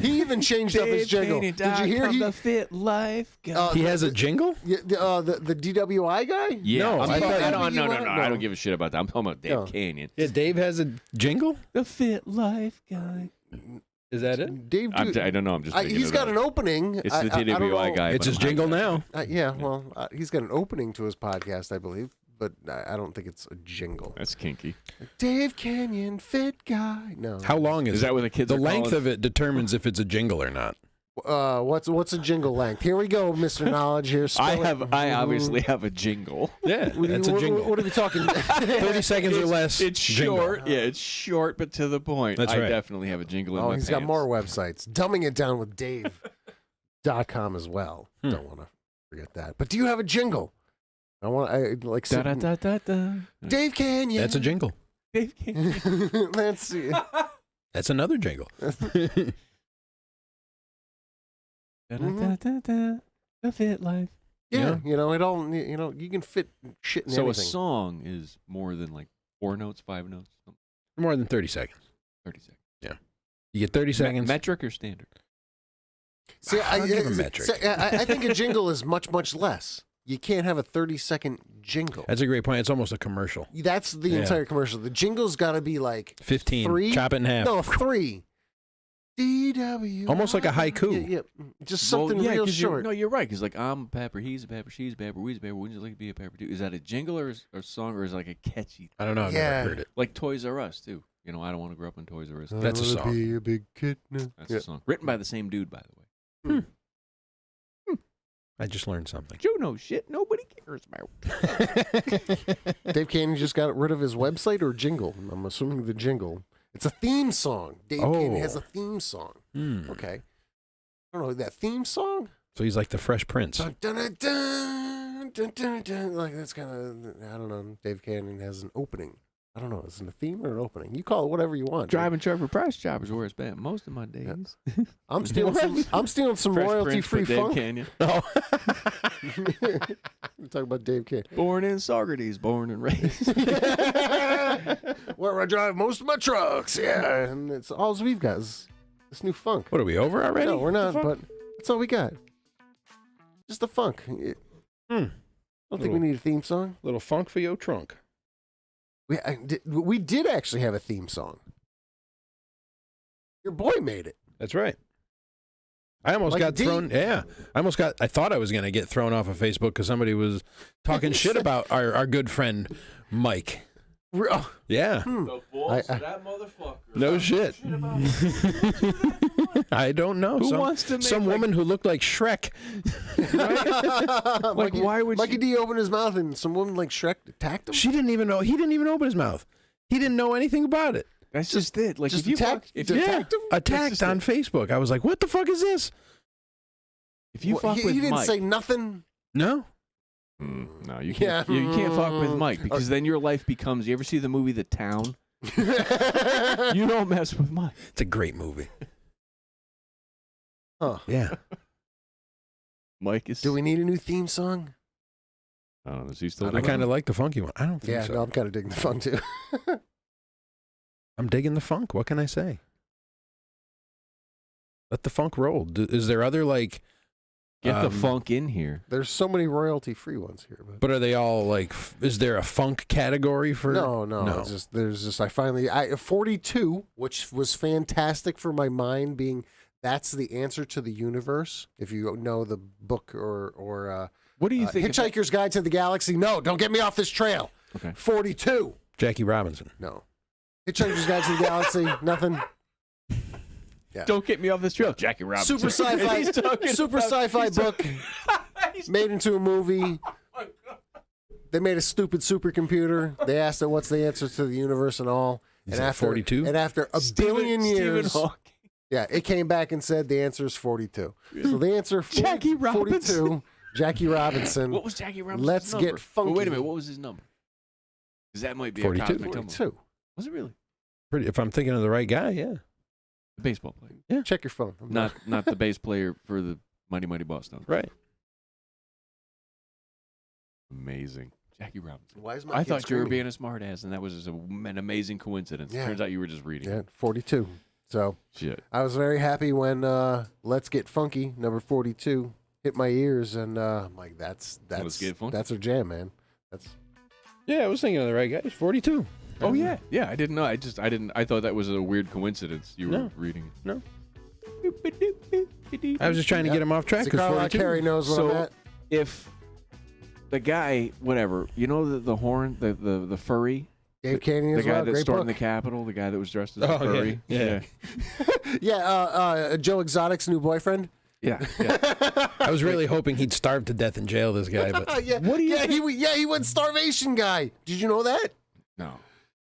He even changed up his jingle. Did you hear the Fit Life guy? He has a jingle? the DWI guy? Yeah, No, I'm I talking- thought- I don't. No, No. I don't give a shit about that. I'm talking about Dave No. Canyon. Yeah, Dave has a jingle? The Fit Life guy. Is that it? Dave. I don't know. I'm just. making He's it got up. an opening. It's the I don't DWI know. guy. It's but his I'm jingle not- now. Yeah, well, he's got an opening to his podcast, I believe, but I don't think it's a jingle. That's kinky. Dave Canyon, fit guy. No. How long is Is it? that what the kids The are length calling? of it determines if it's a jingle or not. What's a jingle length? Here we go, Mr. Knowledge. Here, I obviously have a jingle. Yeah, that's a jingle. What are we talking? 30 seconds or less. It's jingle. short. Yeah, it's short but to the point. That's I right. definitely have a jingle in Oh, my he's pants. got more websites. Dumbing it down with Dave.com as well. Don't want to forget that. But do you have a jingle? I like Da, da, sitting- da, da, da. Dave Canyon. That's a jingle. Dave Canyon. Let's see. That's another jingle. Da, da, da, da, da. The Fit Life. Yeah, it all. You can fit shit in So anything. a song is more than like 4 notes, 5 notes, More than 30 seconds. 30 seconds. You get 30 seconds. Metric or standard? See, I'll give a metric. I think a jingle is much, much less. You can't have a 30-second jingle. That's a great point. It's almost a commercial. That's the Yeah. entire commercial. The jingle's got to be like 15. 3. Chop it in half. No, 3. DW. Almost like a haiku. Yeah. Just something Well, yeah, real 'cause short. No, you're right. Because like I'm a pepper, he's a pepper, she's a pepper, we's a pepper. Wouldn't you like to be a pepper too? Is that a jingle or a song or is it like a catchy? I don't know. I've Yeah. never heard it. Like Toys R Us too. I don't want to grow up in Toys R Us. That's a I wanna song. be a big kid now. That's Yeah. a song written by the same dude, by the way. I just learned something. Joe knows shit nobody cares about. Dave Cannon just got rid of his website or jingle? I'm assuming the jingle. It's a theme song. Dave Cannon has a theme song. Okay. I don't know that theme song. So he's like the Fresh Prince. Dun, dun, dun, dun, dun, dun, dun. Like that's kind of, I don't know. Dave Cannon has an opening. I don't know. Is it a theme or an opening? You call it whatever you want. Driving Trevor Price job is where I spent most of my days. I'm stealing some Fresh royalty-free Prince for funk. Dave Canyon. Oh. I'm talking about Dave Cannon. Born in Saugerties, born and raised. Where I drive most of my trucks. Yeah, and it's all we've got is this new funk. What are we over already? No, we're not. But that's all we got. Just the funk. I don't think we need a theme song. Little funk for your trunk. We did actually have a theme song. Your boy made it. That's right. I almost Like got D? thrown. Yeah, I thought I was going to get thrown off of Facebook because somebody was talking shit about our good friend Mike. Oh, Yeah. The balls I- of that motherfucker. No shit. I don't know. Who wants to make, some like- woman who looked like Shrek? Like, Mikey, why would Mikey she? D opened his mouth and some woman like Shrek attacked him? She didn't even know. He didn't even open his mouth. He didn't know anything about it. That's just it. Like, just if you attacked- fuck, if just you, attacked him? Attacked just on it. Facebook. I was like, what the fuck is this? if you fuck he with didn't Mike, say nothing. No. no, you can't. You can't fuck with Mike because then your life becomes. You ever see the movie The Town? You don't mess with Mike. It's a great movie. Huh. Yeah. Mike is. Do we need a new theme song? I don't know. Is he still? I doing kind it? of like the funky one. I don't think Yeah, so. no, I'm kind of digging the funk too. I'm digging the funk. What can I say? Let the funk roll. Is there other like? Get the funk in here. There's so many royalty-free ones here, but But are they all like? Is there a funk category for? no. No. It's just there's just I 42, which was fantastic for my mind, being that's the answer to the universe. If you know the book or What do you think? Hitchhiker's Guide to the Galaxy. No, don't get me off this trail. Okay. 42. Jackie Robinson. No. Hitchhiker's Guide to the Galaxy. Nothing. Yeah. Don't get me off this trail, Jackie Robinson. Super sci-fi. He's talking Super about- sci-fi he's book made into a movie. Oh They made a stupid supercomputer. They asked it what's the answer to the universe and all. Is and it after 42? And after a billion years, Stephen Hawking. yeah, it came back and said the answer is 42. So the answer 40, Jackie Robinson. 42. Jackie Robinson. What was Jackie Robinson's Let's number? get funky. Well, wait a minute. What was his number? Because that might be 42. a cosmic number. 42. Was it really? If I'm thinking of the right guy, yeah. The baseball player. Check your phone. I'm Not the bass player for the Mighty Mighty Boston. Right. Amazing. Jackie Robinson. Why is my I kid thought you were screaming? being a smartass, and that was just an amazing coincidence. Yeah. Turns out you were just reading. Yeah, 42. So Shit. I was very happy when Let's Get Funky, number 42, hit my ears, and I'm like, that's Let's Get Funky? that's her jam, man. That's Yeah, I was thinking of the right guy. He's 42. Oh yeah, yeah. I didn't know. I didn't. I thought that was a weird coincidence. You were No. reading. No. I was just trying to get him off track. See, 'cause Carl 42. Carey knows where So- I'm at. If the guy, whatever, you know the horn, the furry, Dave Canyon the as guy well. that Great stormed book. the Capitol, the guy that was dressed as Oh, a furry. yeah. Yeah, Joe Exotic's new boyfriend. yeah. yeah. I was really hoping he'd starve to death in jail, this guy. But yeah, What do you yeah, think? he went starvation guy. Did you know that? No.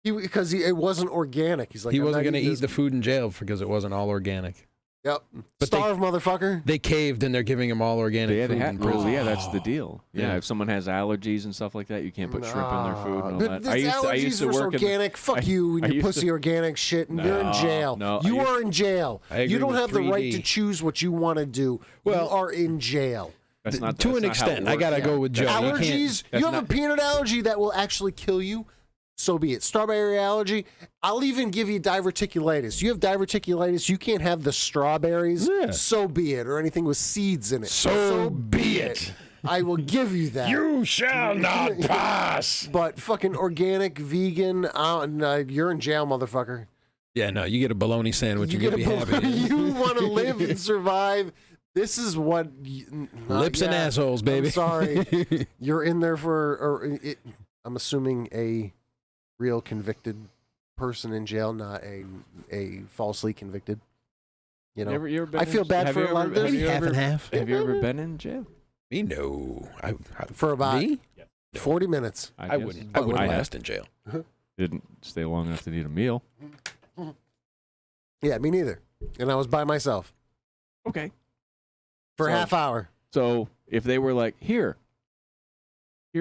Because it wasn't organic. He's like, he I'm wasn't not going to eating eat the this. food in jail because it wasn't all organic. Yep. But Starve, motherfucker. They caved and they're giving him all organic Yeah, food they in had prison. rules. Yeah, that's the deal. Yeah. Yeah. if someone has allergies and stuff like that, you can't put shrimp in their food and all But that. this I allergies used to versus work organic. Fuck I- you and I your used pussy to- organic shit, and you're in No, jail. no, You I are used- in jail. I agree You don't with have the right 3D. to choose what you want to do. Well- you are in jail. That's not To that's an not how it extent, I works. gotta Yeah. go with Joe. You can't- Allergies. that's You have a not- peanut allergy that will actually kill you. So be it. Strawberry allergy. I'll even give you diverticulitis. You have diverticulitis. You can't have the strawberries. Yeah. So be it. Or anything with seeds in it. So be it. I will give you that. You shall not pass. But fucking organic, vegan, you're in jail, motherfucker. Yeah, no, you get a bologna sandwich. You You're get going a to be happy. You want to live and survive. This is what Lips and assholes, baby. I'm sorry, you're in there I'm assuming a real convicted person in jail, not a falsely convicted. You know, You ever been I feel bad have for you a lot ever- of have those. you Half ever- and half. Have you ever been in jail? Me, no. For about me? 40 minutes. I guess. wouldn't. I wouldn't I last in jail. didn't stay long enough to need a meal. Yeah, me neither. And I was by myself Okay. for a So- half hour. So if they were like, here's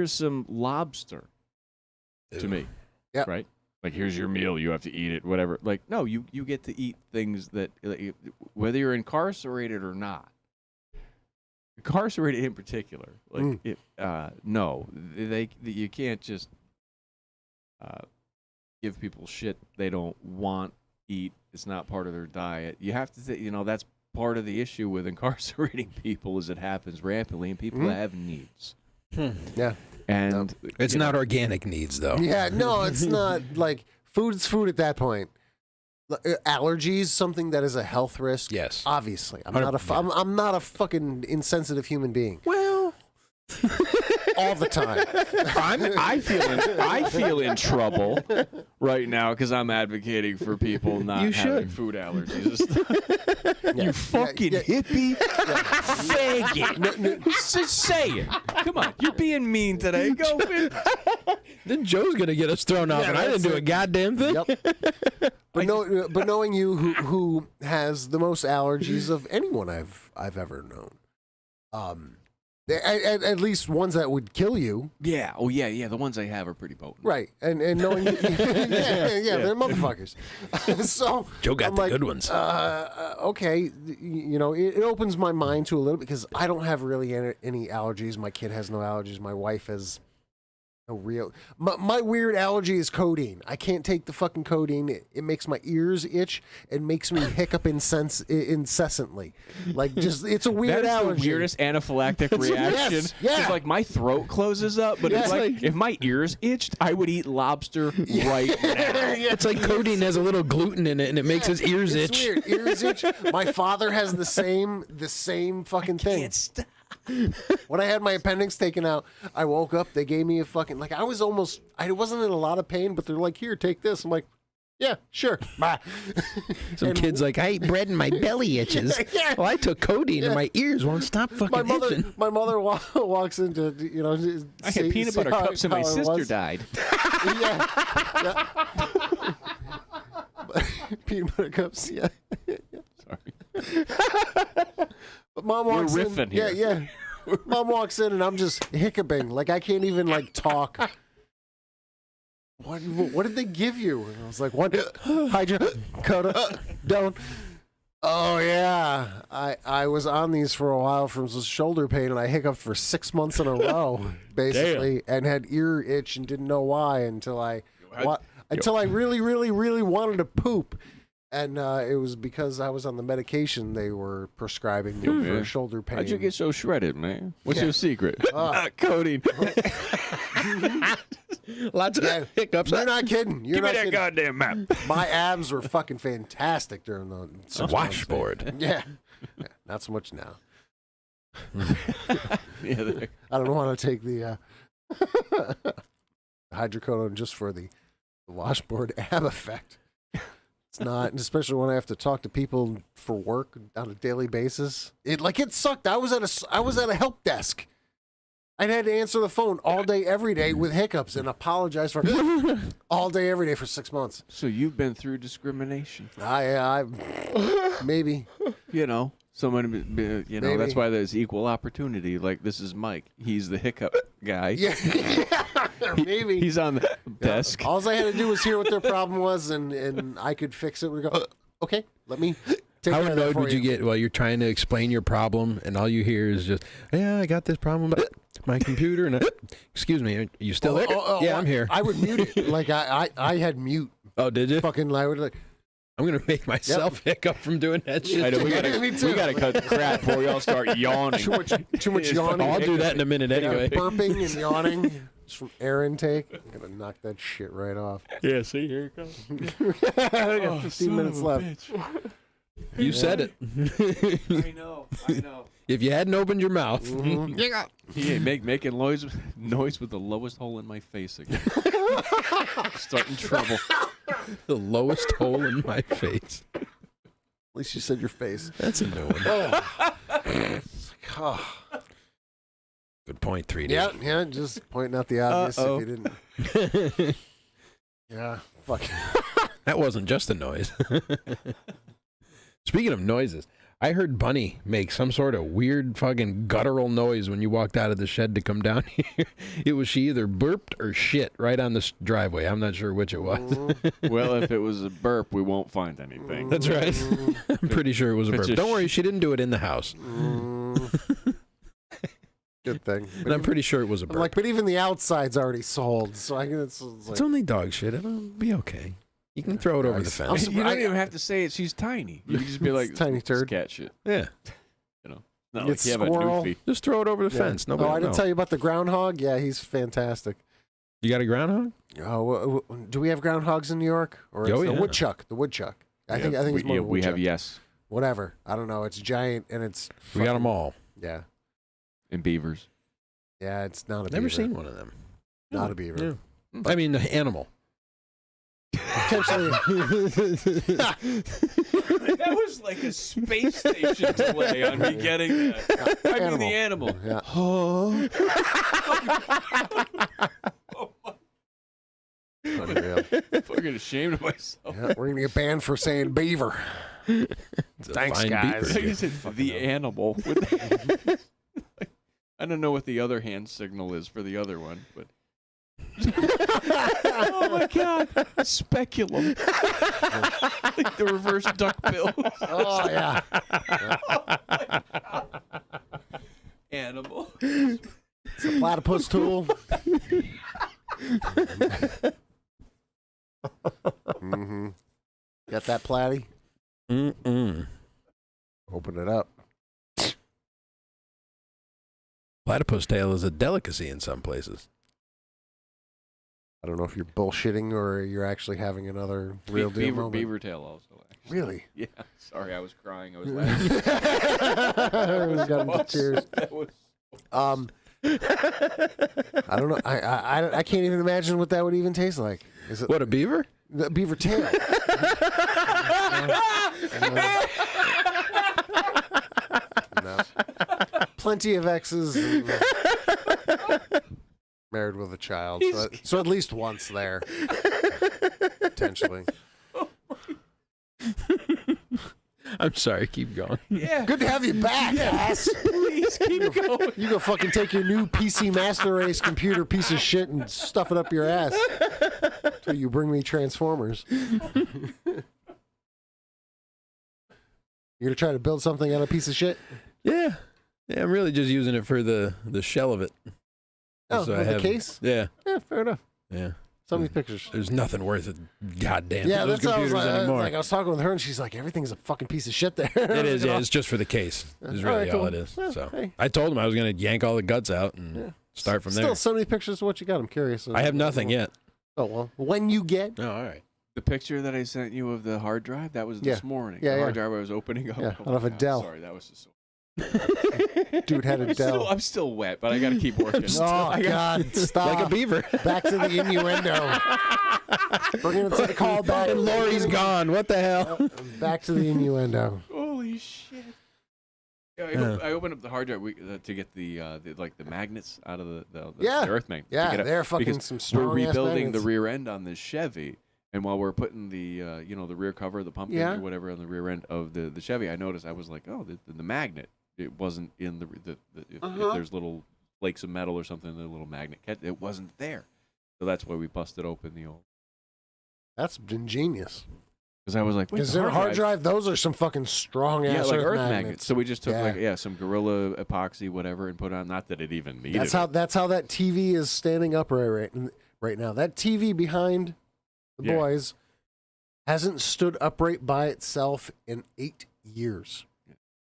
some lobster to me, Yep. right? Like, here's your meal. You have to eat it, whatever. Like, no, you get to eat things that, like, whether you're incarcerated or not. Incarcerated in particular, like, no, you can't just give people shit they don't want, eat. It's not part of their diet. You have to, that's part of the issue with incarcerating people is it happens rampantly and people have needs. Yeah. And It's not organic needs, though. Yeah, no, it's not like food's food at that point. Allergies, something that is a health risk. Yes. Obviously, I'm not a fucking insensitive human being Well, all the time. I feel in trouble right now because I'm advocating for people not You having should. food allergies. Yeah. You fucking hippie faggot. Just say it. Come on, you're being mean today. Go. then Joe's gonna get us thrown off, Yeah, and I didn't that's do a it. goddamn thing. Yep. But knowing you, who has the most allergies of anyone I've ever known, at least ones that would kill you, Yeah. Oh yeah. The ones I have are pretty potent. right? And knowing, they're motherfuckers. So Joe got I'm the like, good ones. Okay, it opens my mind to a little because I don't have really any allergies. My kid has no allergies. My wife has no real. My weird allergy is codeine. I can't take the fucking codeine. It makes my ears itch and makes me hiccup incessantly. Like it's a weird That is allergy. the weirdest anaphylactic reaction. Yes, yeah. 'Cause, like my throat closes up, but Yeah. it's like if my ears itched, I would eat lobster right now. It's like codeine has a little gluten in it, and it makes his ears It's itch. weird. Ears itch. My father has the same fucking thing. Can't stop. When I had my appendix taken out, I woke up. They gave me a fucking I wasn't in a lot of pain, but they're like, "Here, take this." I'm like, "Yeah, sure." Bye. Some kid's like, I ate bread and my belly itches. Yeah. Well, I took codeine and my ears won't stop fucking itching. My mother walks into I had peanut butter cups and my sister died. Yeah. Peanut butter cups. Yeah. Sorry. But mom We're walks riffing in. here. Yeah. Mom walks in and I'm just hiccuping. Like I can't even talk. What did they give you? And I was like, what? Hydrocodone. Oh yeah, I was on these for a while from shoulder pain, and I hiccuped for 6 months in a row, basically, and had ear itch and didn't know why until I really, really, really wanted to poop, and it was because I was on the medication they were prescribing me for shoulder pain. How'd you get so shredded, man? What's your secret? Codeine. Lots of hiccups. You're not kidding. You're Give me not that kidding. goddamn map. My abs were fucking fantastic during the 6 months. Washboard. Yeah. Not so much now. Yeah, I don't want to take the hydrocodone just for the washboard ab effect. It's not, especially when I have to talk to people for work on a daily basis. It sucked. I was at a help desk. I had to answer the phone all day, every day with hiccups and apologize for all day, every day for 6 months. So you've been through discrimination. I maybe. Someone, Maybe. that's why there's equal opportunity. Like, this is Mike. He's the hiccup guy. Yeah, maybe. He's on the desk. All I had to do was hear what their problem was, and I could fix it. We go, okay, let me take How care of that annoyed for would you get while you're trying to explain your problem, and all you hear is just, "Yeah, I got this problem with my computer." And excuse me, are you still there? Yeah, I'm here. I would mute it. Like I had mute. Oh, did you? Fucking, I would like. I'm gonna make myself hiccup from doing that shit. I know, we Me too. gotta cut the crap before we all start yawning. Too much yawning. I'll do that in a minute anyway. Burping and yawning. It's from air intake. I'm gonna knock that shit right off. Yeah, see, here it comes. I got 15 minutes left. You said it. I know. If you hadn't opened your mouth, Yeah, making noise with the lowest hole in my face again. Starting trouble. the lowest hole in my face. least you said your face. That's a new one. Oh. It's like, oh. Good point, 3D. Yeah, just pointing out the obvious if you didn't. Yeah, fuck. That wasn't just a noise. Speaking of noises, I heard Bunny make some sort of weird fucking guttural noise when you walked out of the shed to come down here. It was she either burped or shit right on the driveway. I'm not sure which it was. Well, if it was a burp, we won't find anything. That's right. I'm pretty sure it was a burp. Don't worry, she didn't do it in the house. Good thing. And I'm pretty sure it was a burp. I'm like, but even the outside's already sold, so I guess It's only dog shit. It'll be okay. You can throw it over the fence. You don't even have to say it. She's tiny. You can just be like, tiny turd. Cat shit. Yeah. Not like you have a squirrel. doofy. Just throw it over the fence. Nobody I will didn't know. tell you about the groundhog. Yeah, he's fantastic. You got a groundhog? Oh, do we have groundhogs in New York? Or it's the woodchuck? The woodchuck. I think it's more we have woodchuck. yes. Whatever. I don't know. It's giant and it's. We got them all. Yeah. And beavers. Yeah, it's not a beaver. Never seen one of them. Not a beaver. Yeah. I mean, the animal. Potentially. That was like a space station delay on me getting that. I mean the animal. Yeah. Unreal. I'm fucking ashamed of myself. Yeah, we're gonna get banned for saying beaver. It's a Thanks, fine guys. beaver. I said the animal. I don't know what the other hand signal is for the other one, but. Oh my god! Speculum. Like the reverse duckbill. Oh yeah. Animal. It's a platypus tool. Mm-hmm. Got that platy? Mm-mm. Open it up. Platypus tail is a delicacy in some places. I don't know if you're bullshitting or you're actually having another real deal moment. Beaver tail also. Actually. Really? Yeah. Sorry, I was crying. I was laughing. Everyone's got into tears. That was I don't know. I can't even imagine what that would even taste like. Is it What, a beaver? the beaver tail? No. Plenty of exes. Married with a child, so at least once there, potentially. I'm sorry, keep going. yeah. Good to have you back, ass. Please keep going. You go fucking take your new PC Master Race computer piece of shit and stuff it up your ass till you bring me Transformers. You're gonna try to build something out of a piece of shit? Yeah. Yeah, I'm really just using it for the shell of it. Oh, So I with a have- case? Yeah. Yeah, fair enough. Yeah. So many pictures. There's nothing worth it. Goddamn. Yeah, those that's how I was computers like, anymore. I was talking with her, and she's like, "Everything's a fucking piece of shit there." It is, yeah. It's just for the case. Is really all it is. Well, So hey. I told him I was going to yank all the guts out and start from Still, there. so many pictures of what you got. I'm curious. I have nothing yet. Oh well, when you get, Oh, all right. The picture that I sent you of the hard drive, that was this morning. Yeah, the hard yeah. drive I was opening up. Yeah, Oh out of my a God, Dell. Sorry, that was just so. dude had a Dell. I'm still wet, but I got to keep working. Oh God! Stop. Like a beaver. Back to the innuendo. Bringing it to the call back. And Lori's gone. What the hell? Back to the innuendo. Holy shit! Yeah, I opened up the hard drive to get the magnets out of the Yeah. earth magnet. to Yeah, get it- they're fucking because some We're strong ass rebuilding the magnets. rear end on this Chevy, and while we're putting the the rear cover, the pumpkin Yeah. or whatever on the rear end of the Chevy, I noticed I was like, oh, the magnet. It wasn't in if there's little flakes of metal or something, the little magnet, it wasn't there. So that's why we busted open the old. That's ingenious. Because I was like, Because in a hard drive, those are some fucking strong ass like earth magnets. magnets. So we just took Yeah. some Gorilla epoxy, whatever, and put on. Not that it even needed. That's how that TV is standing upright right now. That TV behind the Yeah. boys hasn't stood upright by itself in 8 years.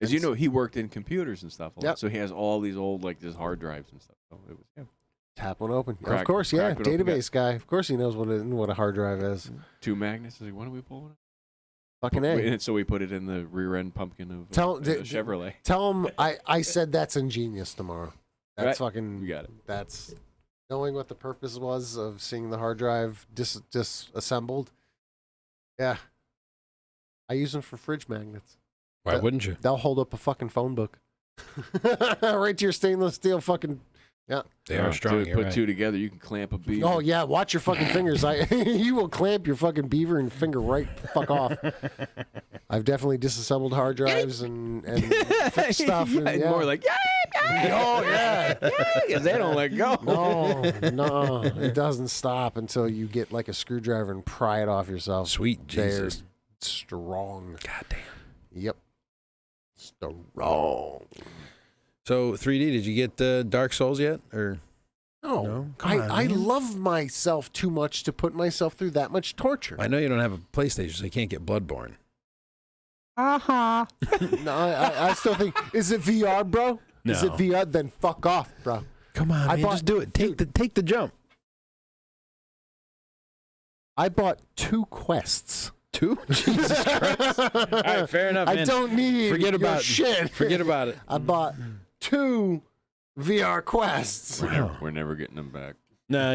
As you know, he worked in computers and stuff. A lot, Yep. so he has all these old just hard drives and stuff. So it was Tap one open. Of Crack- course, yeah. crack it open, Database guy. Of course he knows what a hard drive is. 2 magnets. I was like, when are we pulling it? Fucking A. And so we put it in the rear end pumpkin of Tell- the d- Chevrolet. Tell him I said that's ingenious tomorrow. That's Right. fucking. We got it. That's knowing what the purpose was of seeing the hard drive disassembled. Yeah. I use them for fridge magnets. Why wouldn't you? They'll hold up a fucking phone book. Right to your stainless steel fucking. Yeah. They are strong. Put two together, you can clamp a beaver. Oh yeah, watch your fucking fingers. You will clamp your fucking beaver and finger right fuck off. I've definitely disassembled hard drives and fixed stuff. Yeah, and, more like, oh yeah, because they don't let go. No, it doesn't stop until you get like a screwdriver and pry it off yourself. Sweet They're Jesus. strong. God damn. Yep. Strong. So 3D, did you get Dark Souls yet? Or No, Come on, I man. love myself too much to put myself through that much torture. I know you don't have a PlayStation, so you can't get Bloodborne. No, I still think, is it VR, bro? Is it No. VR? Then fuck off, bro. Come on, I man, bought- just do it. Take the jump. I bought 2 quests. 2? Jesus Christ. All right, fair enough, man. I don't need Forget your about shit. Forget about it. I bought 2 VR quests. We're never getting them back. No,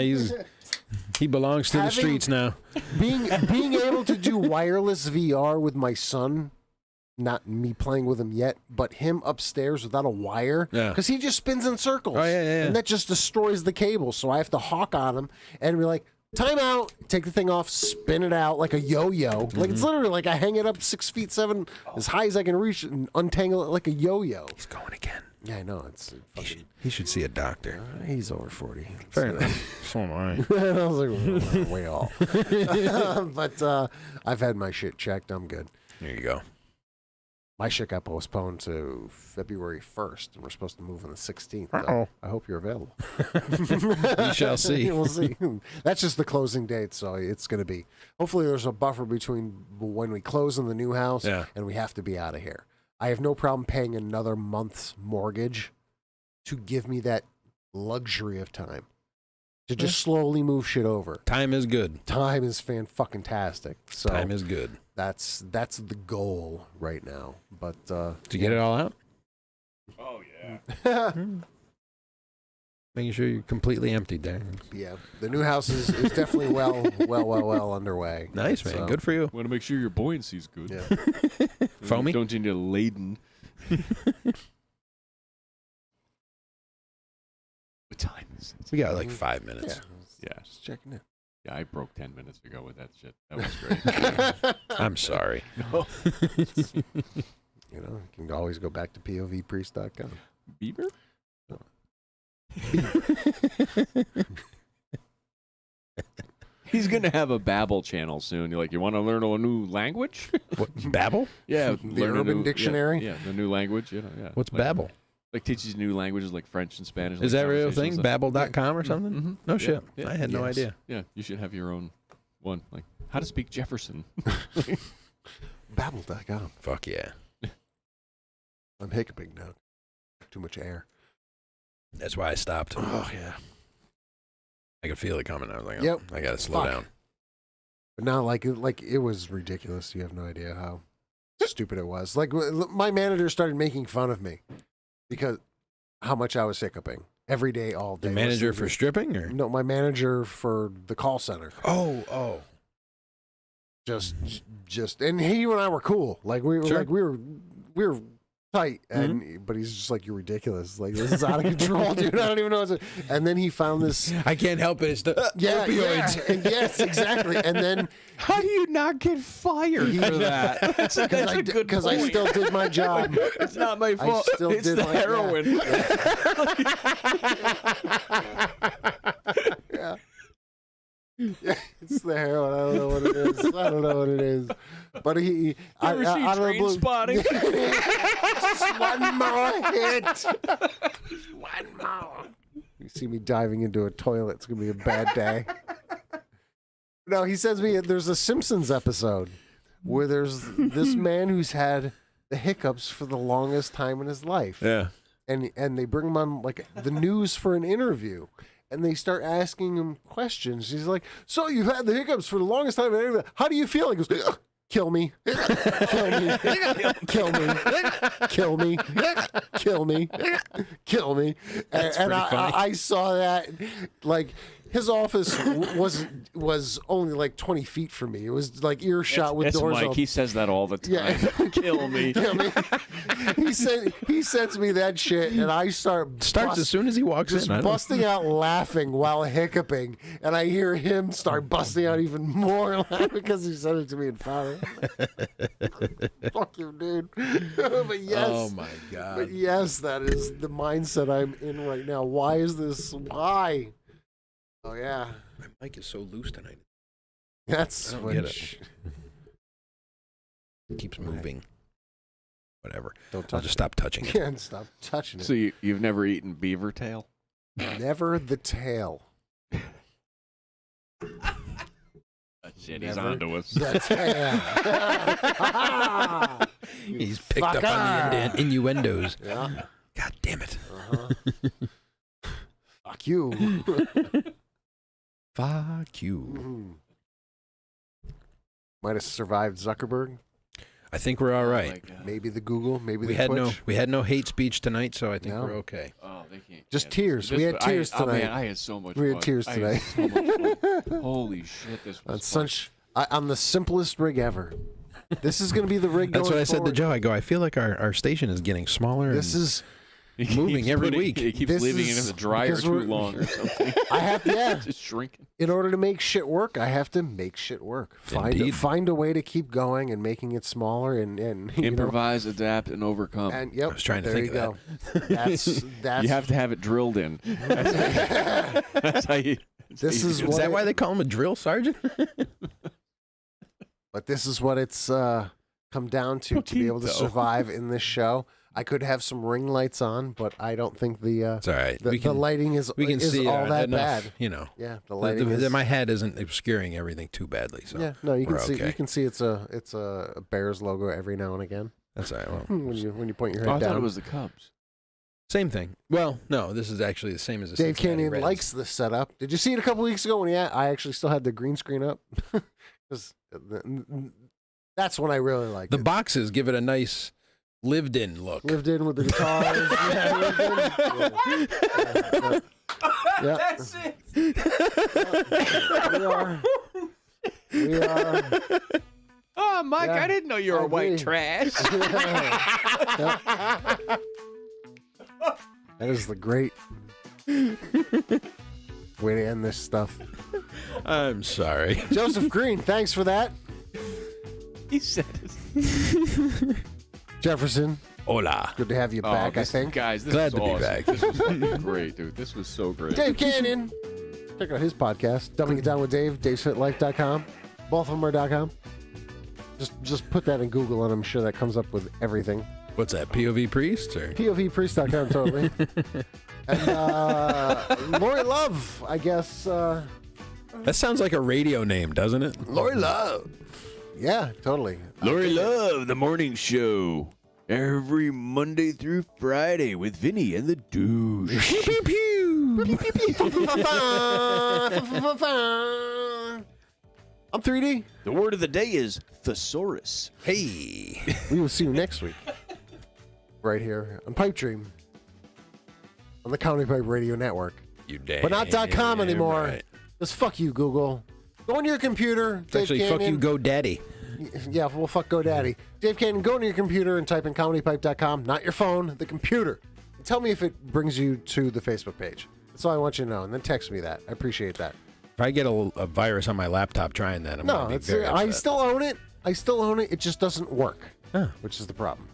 he belongs to the Having- streets now. Being able to do wireless VR with my son, not me playing with him yet, but him upstairs without a wire, Yeah. because he just spins in circles. Oh, yeah. And that just destroys the cable. So I have to hawk on him and be like, time out, take the thing off, spin it out like a yo-yo. Like it's literally like I hang it up 6 feet 7 as high as I can reach it and untangle it like a yo-yo. He's going again. Yeah, I know. It's fucking. He should see a doctor. He's over 40. Fair enough. So am I. I was like, well, way off. But I've had my shit checked. I'm good. There you go. My shit got postponed to February 1st, and we're supposed to move on the 16th. Uh-oh. I hope you're available. We shall see. We'll see. That's just the closing date, so it's going to be. Hopefully, there's a buffer between when we close on the new house Yeah. and we have to be out of here. I have no problem paying another month's mortgage to give me that luxury of time to just slowly move shit over. Time is good. Time is fan-fucking-tastic. So Time is good. that's the goal right now. But Did you get it all out? Oh, yeah. Making sure you're completely emptied there. yeah, the new house is definitely well underway. Nice, man. So, Good for you. Want to make sure your buoyancy's good. Yeah. Foamy? Don't you need a laden? What time is it? We got like 5 minutes. Yeah. Just checking in. Yeah, I broke 10 minutes ago with that shit. That was great. I'm sorry. You know, you can always go back to povpriest.com. Beaver? He's going to have a Babbel channel soon. You're like, you want to learn a new language? What, Babel? Yeah. The learn a Urban new- Dictionary? Yeah, the new language. You know, yeah. What's like, Babel? Like teaches you new languages like French and Spanish. Is like that a real thing? conversations. Babel.com or something? Mhm. No Yeah, shit. yeah. I had no Yes. idea. Yeah, you should have your own one. Like, how to speak Jefferson. Babble.com. Fuck yeah. I'm hiccuping now. Too much air. That's why I stopped. Oh, yeah. I could feel it coming. I was like, Yep. I got to slow Fuck. down. But now, like it was ridiculous. You have no idea how stupid it was. Like, my manager started making fun of me because how much I was hiccuping every day, all day. The manager listening for to- stripping? Or? No, my manager for the call center. Oh. Just, and he and I were cool. Like we were, Sure. we were tight. And but he's just like, you're ridiculous. Like this is out of control, dude. I don't even know. What to, and then he found this. I can't help it. It's the opioids. And yes, exactly. And then How do you not get fired for that? That's a good because I point. still did my job. It's not my fault. still It's did the my- heroin. Yeah. Yeah, it's the heroin. I don't know what it is. But he ever see out of the blue- Trainspotting? Just one more hit. Just one more. You see me diving into a toilet, it's gonna be a bad day. No, he sends me. There's a Simpsons episode where there's this man who's had the hiccups for the longest time in his life. Yeah. And they bring him on like the news for an interview, and they start asking him questions. He's like, "So you've had the hiccups for the longest time. How do you feel?" He goes, "Ugh, kill me, kill me, kill me, kill me, kill me, kill me." And pretty funny. I saw that, like his office was only like 20 feet from me. It was like earshot with That's doors Mike. open. He says that all the time. Yeah. Kill me. You know what I mean? He sends me that shit, and I Starts as soon as he walks just in. I don't- busting out laughing while hiccuping, and I hear him start busting out even more laughing because he sent it to me in Fowler. Fuck you, dude. But yes, Oh my but god! yes, that is the mindset I'm in right now. Why is this? Why? Oh yeah, My mic is so loose tonight. that's I don't when get it. It keeps moving. Whatever. Don't I'll touch just stop touching it. Can't stop touching it. So you've never eaten beaver tail? Never the tail. Shit, he's he's Never. onto us. The tail. He's picked up on the innuendos. Yeah. God damn it! Uh-huh. Fuck you. Fuck you. Mhm. Might have survived Zuckerberg. I think we're all Oh right. my God. Maybe the Google. Maybe We the had Twitch. we had no hate speech tonight, so I think No. we're okay. Oh, they can't. Just yeah, tears. this- We had I- tears Oh tonight. man, I had so much. We had fun. tears I tonight. so much fun. Holy shit, this was On fun. such on the simplest rig ever. This is going to be the rig. That's going what I said to forward. Joe. I go, I feel like our station is getting smaller. This and is. He moving keeps every putting- week. He keeps This leaving it in is the dryer because too we're- long or something. I have to. Yeah. Just shrinking. In order to make shit work, I have to make shit work. Indeed. Find a way to keep going and making it smaller and you know, Improvise, adapt, and overcome. and yep. I was trying to there think you of go. That's you have to have it drilled in. That's how you. This is is what that it- why they call him a drill sergeant? But this is what it's come down to be able to Poquito. survive in this show. I could have some ring lights on, but I don't think the It's all right. the lighting is we can see all that enough, bad. You know, Yeah, the lighting is. my head isn't obscuring everything too badly. So Yeah, no, you can we're see. okay. You can see it's a Bears logo every now and again that's all right. Well, when you point your Oh, I head thought down. it was the Cubs. same thing. Well, no, this is actually the same as the Dave Cincinnati Canyon Reds. likes this setup. Did you see it a couple weeks ago when I actually still had the green screen up? 'Cause that's when I really liked the it. boxes. Give it a nice lived-in look. Lived in with the guitars. Yeah, That's it. we are. Oh, Mike, Yeah, I didn't know you were I white agree. trash. That is the great way to end this stuff. I'm sorry. Joseph Green, thanks for that. He said. Jefferson, Hola. good to have you back, I this, think. Guys, this Glad was to be awesome. back. This was fucking great, dude. This was so great. Dave Canyon. Check out his podcast, Dumbing It Down with Dave, davesfitlife.com. Both of them are .com. Just put that in Google, and I'm sure that comes up with everything. What's that? POV priest or? POVpriest.com, totally. And Lori Love, I guess. That sounds like a radio name, doesn't it? Lori Love. Yeah, totally. Lori Love, the morning show. Every Monday through Friday with Vinny and the douche. Pew pew. I'm 3D. The word of the day is thesaurus. Hey. We will see you next week. Right here on Pipe Dream. On the County Pipe Radio Network. You damn. But not .com anymore. right. Just fuck you, Google. Go on your computer. Dave Actually, Canyon. fuck you, GoDaddy. Yeah, well, fuck GoDaddy. Dave Canyon, go on your computer and type in comedypipe.com. Not your phone, the computer. And tell me if it brings you to the Facebook page. That's all I want you to know. And then text me that. I appreciate that. If I get a virus on my laptop trying that, I'm No, gonna be it's, very I upset. still own it. I still own it. It just doesn't work, Huh. which is the problem.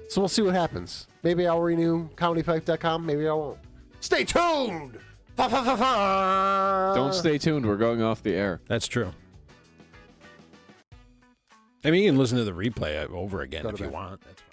So we'll see what happens. Maybe I'll renew comedypipe.com. Maybe I won't. Stay tuned. Don't stay tuned. We're going off the air. That's true. I mean, you can listen to the replay over again Go to if you bed. want. That's fine.